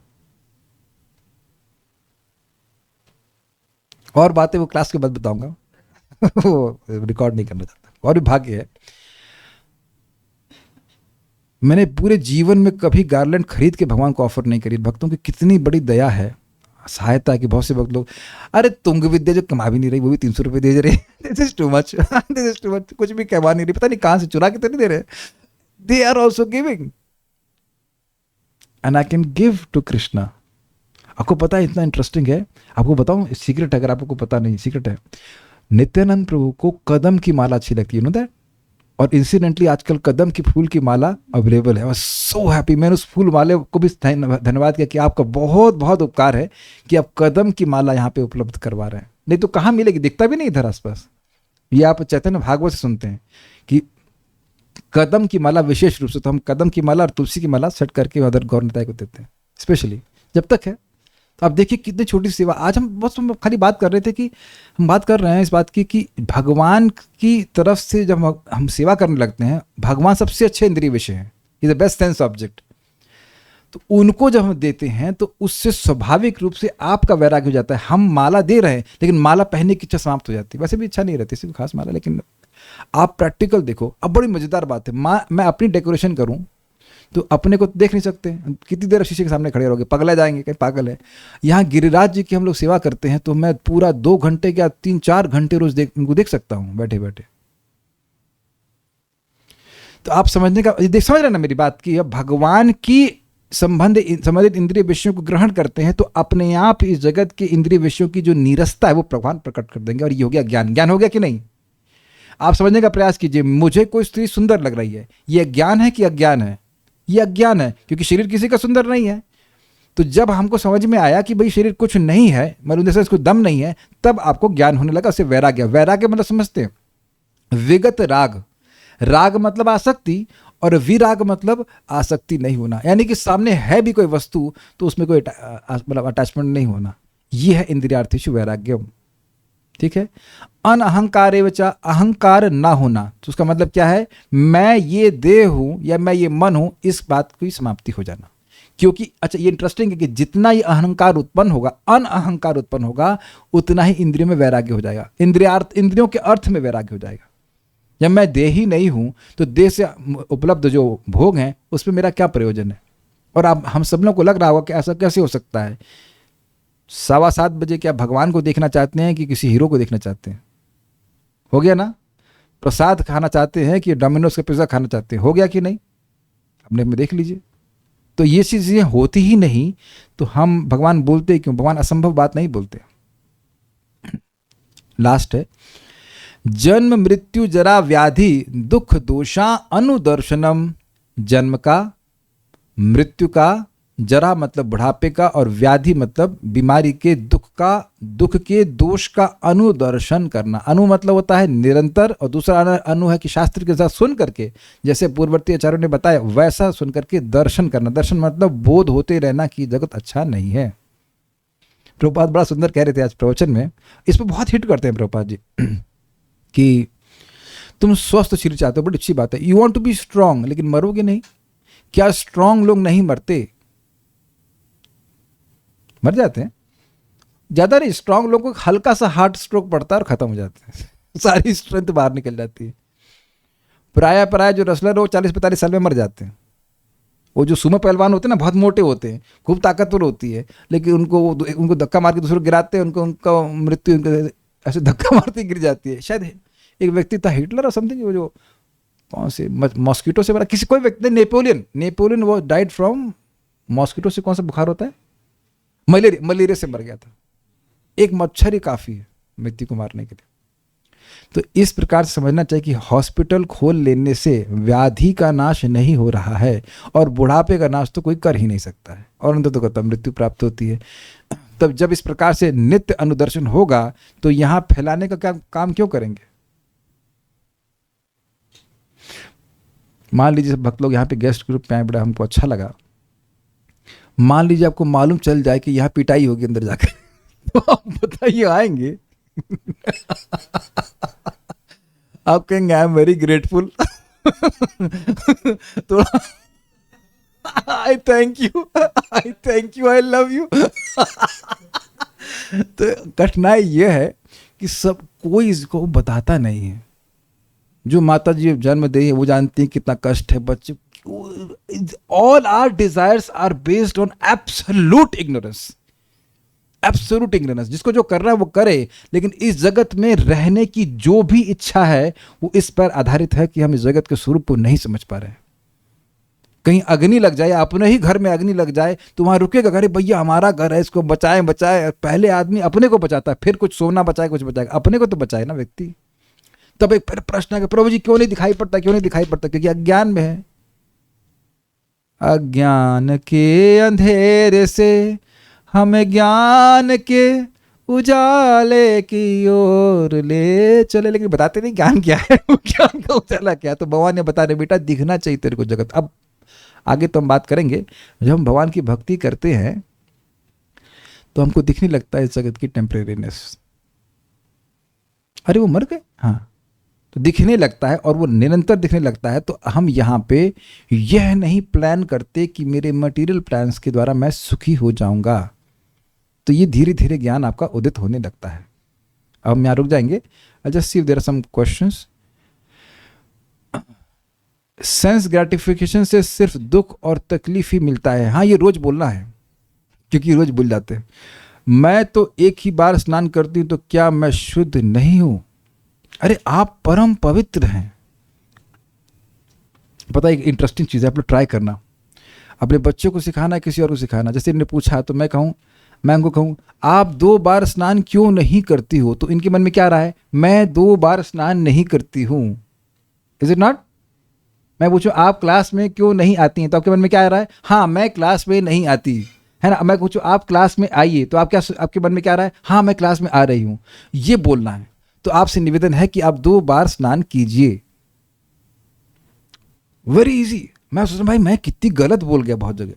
और बातें वो क्लास के बाद बताऊंगा वो रिकॉर्ड नहीं करना चाहता। और भी भाग्य है, मैंने पूरे जीवन में कभी गार्लैंड खरीद के भगवान को ऑफर नहीं करी। भक्तों की कितनी बड़ी दया है, सहायता कि बहुत से भक्त लोग, अरे तुंग विद्या जो कमा भी नहीं रही वो भी 300 रुपये दे रहे, this is too much, this is too much, कुछ भी कमा नहीं रही, पता नहीं कहाँ से चुरा के तो नहीं दे रहे, they are also giving and I can give to Krishna. आपको पता है इतना इंटरेस्टिंग है, आपको बताऊं सीक्रेट, अगर आपको पता नहीं सीक्रेट है, नित्यानंद प्रभु को कदम की माला अच्छी लगती है, यू नो दैट। और इंसिडेंटली आजकल कदम की फूल की माला अवेलेबल है। आई वाज सो हैप्पी, मैंने उस फूल माले को भी धन्यवाद किया कि आपका बहुत बहुत उपकार है कि आप कदम की माला यहाँ पे उपलब्ध करवा रहे हैं, नहीं तो कहाँ मिलेगी, दिखता भी नहीं इधर आसपास। ये आप चैतन्य भागवत से सुनते हैं कि कदम की माला विशेष रूप से, तो हम कदम की माला और तुलसी की माला सेट करके अदर गौर निताई को देते हैं स्पेशली जब तक है। तो आप देखिए कितनी छोटी सेवा। आज हम बस खाली बात कर रहे थे कि हम बात कर रहे हैं इस बात की कि भगवान की तरफ से जब हम सेवा करने लगते हैं, भगवान सबसे अच्छे इंद्रिय विषय हैं, is the best sense object. तो उनको जब हम देते हैं तो उससे स्वाभाविक रूप से आपका वैराग्य हो जाता है। हम माला दे रहे हैं लेकिन माला पहनने की इच्छा समाप्त हो जाती है, वैसे भी इच्छा नहीं रहती सिर्फ खास माला। लेकिन आप प्रैक्टिकल देखो, अब बड़ी मजेदार बात है, मैं अपनी डेकोरेशन करूं तो अपने को देख नहीं सकते, कितनी देर शीशे के सामने खड़े रहोगे, पगला जाएंगे, कहीं पागल है। यहाँ गिरिराज जी की हम लोग सेवा करते हैं तो मैं पूरा 2 घंटे या 3-4 घंटे रोज उनको देख सकता हूँ बैठे बैठे। तो आप समझने का समझ रहे ना मेरी बात की, अब भगवान की संबंधित इंद्रिय विषयों को ग्रहण करते हैं तो अपने आप इस जगत के इंद्रिय विषयों की जो नीरसता है वो भगवान प्रकट कर देंगे। और ये हो गया ज्ञान। ज्ञान हो गया कि नहीं? आप समझने का प्रयास कीजिए, मुझे कोई स्त्री सुंदर लग रही है, ये ज्ञान है कि अज्ञान है? ये अज्ञान है, क्योंकि शरीर किसी का सुंदर नहीं है। तो जब हमको समझ में आया कि भाई शरीर कुछ नहीं है, मतलब जैसे इसको दम नहीं है, तब आपको ज्ञान होने लगा, उससे वैराग्य। वैराग्य मतलब समझते हैं विगत राग, राग मतलब आसक्ति, और विराग मतलब आसक्ति नहीं होना, यानी कि सामने है भी कोई वस्तु तो उसमें कोई मतलब अटैचमेंट नहीं होना। यह है इंद्रियार्थेषु वैराग्यम। ठीक है। अनअहंकार एवं अहंकार ना होना, तो उसका मतलब क्या है? मैं ये देह हूं या मैं ये मन हूं, इस बात की समाप्ति हो जाना। क्योंकि अच्छा ये इंटरेस्टिंग है कि जितना ये अहंकार उत्पन्न होगा, अनअहंकार उत्पन्न होगा, उतना ही इंद्रियों में वैराग्य हो जाएगा, इंद्रियों के अर्थ में वैराग्य हो जाएगा। जब मैं देह ही नहीं हूं तो देह से उपलब्ध जो भोग हैं उसमें मेरा क्या प्रयोजन है? और अब हम सब लोगों को लग रहा होगा कि ऐसा कैसे हो सकता है। 7:15 बजे क्या भगवान को देखना चाहते हैं कि किसी हीरो को देखना चाहते हैं? हो गया ना? प्रसाद खाना चाहते हैं कि डोमिनोज का पिज्जा खाना चाहते हैं? हो गया कि नहीं? अपने में देख लीजिए। तो ये चीजें होती ही नहीं तो हम भगवान बोलते क्यों? भगवान असंभव बात नहीं बोलते। लास्ट है, जन्म मृत्यु जरा व्याधि दुख दोषा अनुदर्शनम। जन्म का, मृत्यु का, जरा मतलब बुढ़ापे का, और व्याधि मतलब बीमारी के, दुख का, दुख के दोष का अनुदर्शन करना। अनु मतलब होता है निरंतर, और दूसरा अनु है कि शास्त्र के साथ सुन करके, जैसे पूर्ववर्ती आचार्यों ने बताया वैसा सुन करके दर्शन करना। दर्शन मतलब बोध होते रहना कि जगत अच्छा नहीं है। प्रभुपाद बड़ा सुंदर कह रहे थे आज प्रवचन में, इस पर बहुत हिट करते हैं प्रभुपाद जी कि तुम स्वस्थ शरीर चाहते हो, बड़ी अच्छी बात है, you want to be strong, लेकिन मरोगे नहीं। क्या स्ट्रांग लोग नहीं मरते? मर जाते हैं। ज्यादा नहीं, स्ट्रांग लोगों को हल्का सा हार्ट स्ट्रोक पड़ता है और खत्म हो जाते हैं, सारी स्ट्रेंथ बाहर निकल जाती है। प्राय जो रेसलर हो 40-45 साल में मर जाते हैं। वो जो सुमो पहलवान होते हैं ना, बहुत मोटे होते हैं, खूब ताकतवर होती है, लेकिन उनको धक्का मार के दूसरे गिराते हैं, उनका मृत्यु ऐसे धक्का मारते गिर जाती है। शायद एक व्यक्ति था हिटलर और समथिंग, वो जो कौन से मॉस्किटो से मरा, किसी कोई व्यक्ति, नेपोलियन वो डाइड फ्रॉम मॉस्किटो से, कौन सा बुखार होता है, मलेरिया से मर गया था। एक मच्छर ही काफी है मृत्यु को मारने के लिए। तो इस प्रकार से समझना चाहिए कि हॉस्पिटल खोल लेने से व्याधि का नाश नहीं हो रहा है, और बुढ़ापे का नाश तो कोई कर ही नहीं सकता है, और अंत तो कहता मृत्यु प्राप्त होती है। तब जब इस प्रकार से नित्य अनुदर्शन होगा तो यहां फैलाने का क्या काम क्यों करेंगे। मान लीजिए भक्त लोग यहाँ पे गेस्ट ग्रुप पे आए, बड़ा हमको अच्छा लगा, मान लीजिए आपको मालूम चल जाए कि यहाँ पिटाई होगी अंदर जाकर तो आप बताइए आएंगे आप कहेंगे आई एम वेरी ग्रेटफुल तो आई thank you I love you तो कठिनाई यह है कि सब कोई इसको बताता नहीं है। जो माता जी जन्म दे है वो जानती है कितना कष्ट है बच्चे। All our desires are based on absolute ignorance, absolute ignorance. जिसको जो करना है वो करे, लेकिन इस जगत में रहने की जो भी इच्छा है वो इस पर आधारित है कि हम इस जगत के स्वरूप को नहीं समझ पा रहे हैं। कहीं अग्नि लग जाए, अपने ही घर में अग्नि लग जाए तो वहां रुकेगा, अरे भैया हमारा घर है इसको बचाए बचाए। पहले आदमी अपने को बचाता है, फिर कुछ सोना बचाए कुछ बचाएगा, अपने को तो बचाए ना व्यक्ति। तब एक प्रश्न है कि प्रभु जी क्यों नहीं दिखाई पड़ता, क्यों नहीं दिखाई पड़ता? क्योंकि अज्ञान में है। अज्ञान के अंधेरे से हमें ज्ञान के उजाले की ओर ले चले, लेकिन बताते नहीं ज्ञान क्या है, ज्ञान का उजाला क्या है। तो भगवान ने बता रहे बेटा दिखना चाहिए तेरे को जगत। अब आगे तो हम बात करेंगे, जब हम भगवान की भक्ति करते हैं तो हमको दिखने लगता है इस जगत की टेम्परेरीनेस। अरे वो मर गए, हाँ, तो दिखने लगता है और वो निरंतर दिखने लगता है। तो हम यहाँ पे यह नहीं प्लान करते कि मेरे मटेरियल प्लान्स के द्वारा मैं सुखी हो जाऊंगा। तो ये धीरे धीरे ज्ञान आपका उदित होने लगता है। अब हम यहाँ रुक जाएंगे। I just see if there are some questions. Sense gratification से सिर्फ दुख और तकलीफ ही मिलता है। हाँ, ये रोज बोलना है क्योंकि रोज भूल जाते हैं। मैं तो एक ही बार स्नान करती हूं तो क्या मैं शुद्ध नहीं हूं? अरे आप परम पवित्र हैं। पता है एक इंटरेस्टिंग चीज़ है, आप लोग ट्राई करना, अपने बच्चों को सिखाना है, किसी और को सिखाना। जैसे इन्होंने पूछा तो मैं उनको कहूँ आप 2 बार स्नान क्यों नहीं करती हो, तो इनके मन में क्या आ रहा है, मैं 2 बार स्नान नहीं करती हूँ। Is it not? मैं पूछूं आप क्लास में क्यों नहीं आती हैं, तो आपके मन में क्या आ रहा है, हाँ मैं क्लास में नहीं आती है ना। मैं पूछूं आप क्लास में आइए, तो आपके मन में क्या आ रहा है, हाँ मैं क्लास में आ रही हूँ। ये बोलना है। तो आपसे निवेदन है कि आप 2 बार स्नान कीजिए। Very easy. मैं सोच रहा भाई मैं कितनी गलत बोल गया बहुत जगह।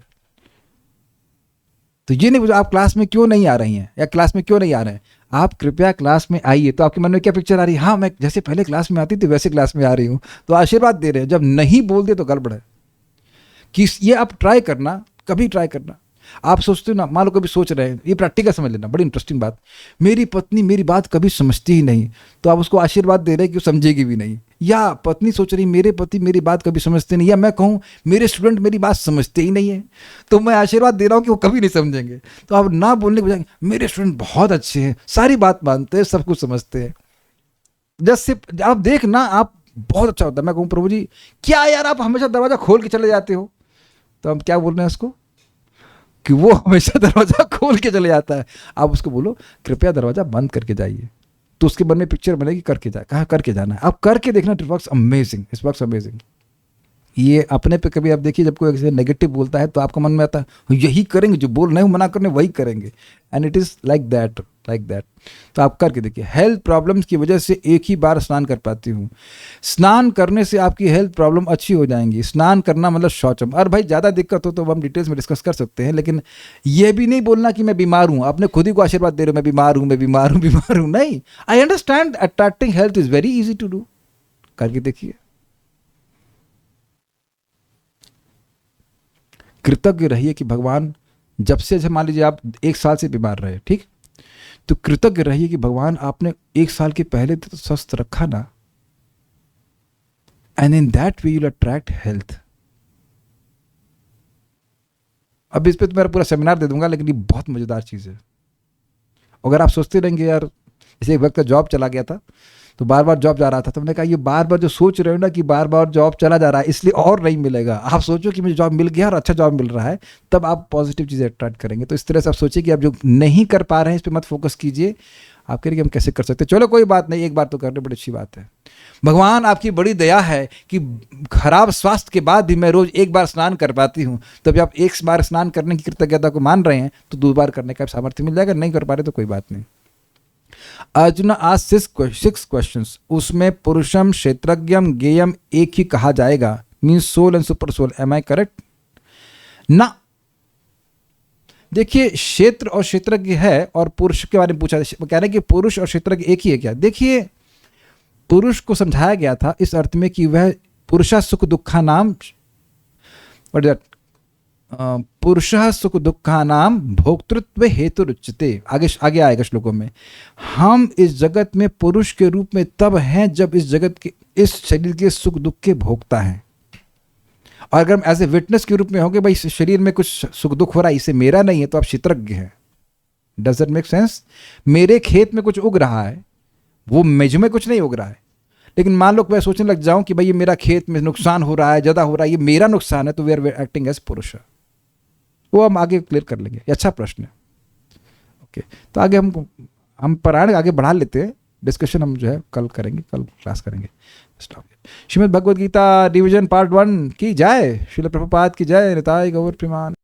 तो ये नहीं पूछा आप क्लास में क्यों नहीं आ रही हैं या क्लास में क्यों नहीं आ रहे हैं, आप कृपया क्लास में आइए। तो आपके मन में क्या पिक्चर आ रही है, हाँ मैं जैसे पहले क्लास में आती थी वैसे क्लास में आ रही हूँ। तो आशीर्वाद दे रहे हैं। जब नहीं बोल दे तो गड़बड़ है। कि ये आप ट्राई करना, कभी ट्राई करना। आप सोचते हो ना, मान लो कभी सोच रहे हैं, ये प्रैक्टिकल समझ लेना, बड़ी इंटरेस्टिंग बात, मेरी पत्नी मेरी बात कभी समझती ही नहीं, तो आप उसको आशीर्वाद दे रहे हैं कि वो समझेगी भी नहीं। या पत्नी सोच रही मेरे पति मेरी बात कभी समझते नहीं, या मैं कहूँ मेरे स्टूडेंट मेरी बात समझते ही नहीं है, तो मैं आशीर्वाद दे रहा हूँ कि वो कभी नहीं समझेंगे। तो आप ना बोलने के बजाय मेरे स्टूडेंट बहुत अच्छे हैं, सारी बात मानते हैं, सब कुछ समझते हैं। जैसे आप देखना, आप बहुत अच्छा होता है। मैं कहूँ प्रभु जी क्या यार आप हमेशा दरवाजा खोल के चले जाते हो, तो हम क्या बोल रहे हैं उसको कि वो हमेशा दरवाजा खोल के चले जाता है। आप उसको बोलो कृपया दरवाजा बंद करके जाइए, तो उसके मन में पिक्चर बनेगी करके जाए, कहाँ करके जाना है, आप करके देखना। It works amazing, it works amazing. ये अपने पे कभी आप देखिए, जब कोई ऐसे नेगेटिव बोलता है तो आपका मन में आता है यही करेंगे, जो बोल रहे हैं मना करने वही करेंगे। And it is like that. तो आप करके देखिए। हेल्थ प्रॉब्लम्स की वजह से एक ही बार स्नान कर पाती हूँ। स्नान करने से आपकी हेल्थ प्रॉब्लम अच्छी हो जाएंगी। स्नान करना मतलब शौचम। और भाई ज़्यादा दिक्कत हो तो हम डिटेल्स में डिस्कस कर सकते हैं, लेकिन ये भी नहीं बोलना कि मैं बीमार हूँ। आपने खुद ही को आशीर्वाद दे रहे हो मैं बीमार हूँ, मैं बीमार हूँ, बीमार हूँ। नहीं, I understand attracting health is very easy to do. करके देखिए। कृतज्ञ रहिए कि भगवान जब से, मान लीजिए आप 1 साल से बीमार रहे, ठीक, तो कृतज्ञ रहिए कि भगवान आपने 1 साल के पहले तो स्वस्थ रखा ना। And in that way you will attract health. अब इस पे तो मेरा पूरा सेमिनार दे दूंगा, लेकिन ये बहुत मजेदार चीज है। अगर आप सोचते रहेंगे यार, जैसे एक वक्त का जॉब चला गया था, तो बार बार जॉब जा रहा था, तो मैंने कहा ये बार बार जो सोच रहे हो ना कि बार बार जॉब चला जा रहा है इसलिए और नहीं मिलेगा, आप सोचो कि मुझे जॉब मिल गया और अच्छा जॉब मिल रहा है, तब आप पॉजिटिव चीज़ें अट्रैक्ट करेंगे। तो इस तरह से आप सोचिए कि आप जो नहीं कर पा रहे हैं इस पर मत फोकस कीजिए, आप कह रहे कि हम कैसे कर सकते हैं, चलो कोई बात नहीं, एक बार तो करने बड़ी अच्छी बात है। भगवान आपकी बड़ी दया है कि खराब स्वास्थ्य के बाद भी मैं रोज एक बार स्नान कर पाती हूँ। तो जब आप एक बार स्नान करने की कृतज्ञता को मान रहे हैं तो 2 बार करने का सामर्थ्य मिल जाएगा, नहीं कर पा रहे तो कोई बात नहीं। अर्जुन आज 6 क्वेश्चंस, उसमें पुरुषम क्षेत्रज्ञम गेयम एक ही कहा जाएगा, means soul and super soul, am I correct ना? देखिए क्षेत्र और क्षेत्रज्ञ है और पुरुष के बारे में पूछा, कह रहे हैं कि पुरुष और क्षेत्रज्ञ एक ही है क्या? देखिए पुरुष को समझाया गया था इस अर्थ में कि वह पुरुषा सुख दुखा नाम, पुरुषः सुख दुखा नाम भोक्तृत्व हेतु रुच्यते, आगे आएगा श्लोकों में। हम इस जगत में पुरुष के रूप में तब हैं जब इस जगत के, इस शरीर के सुख दुख के भोक्ता हैं। और अगर हम एज ए विटनेस के रूप में होंगे, भाई इस शरीर में कुछ सुख दुख हो रहा है, इसे मेरा नहीं है, तो आप क्षेत्रज्ञ हैं। Does it make sense? मेरे खेत में कुछ उग रहा है, वो मुझ में कुछ नहीं उग रहा है, लेकिन मान लो मैं सोचने लग जाऊं कि भाई ये मेरा खेत में नुकसान हो रहा है, ज़्यादा हो रहा है, ये मेरा नुकसान है, तो वी आर एक्टिंग एज पुरुष। वो हम आगे क्लियर कर लेंगे, ये अच्छा प्रश्न है। ओके, तो आगे हम पारायण आगे बढ़ा लेते हैं, डिस्कशन हम जो है कल करेंगे, कल क्लास करेंगे। श्रीमद् भगवद गीता रिवीजन पार्ट 1 की जय, श्रील प्रभुपाद की जय, निताय गौर प्रेमान।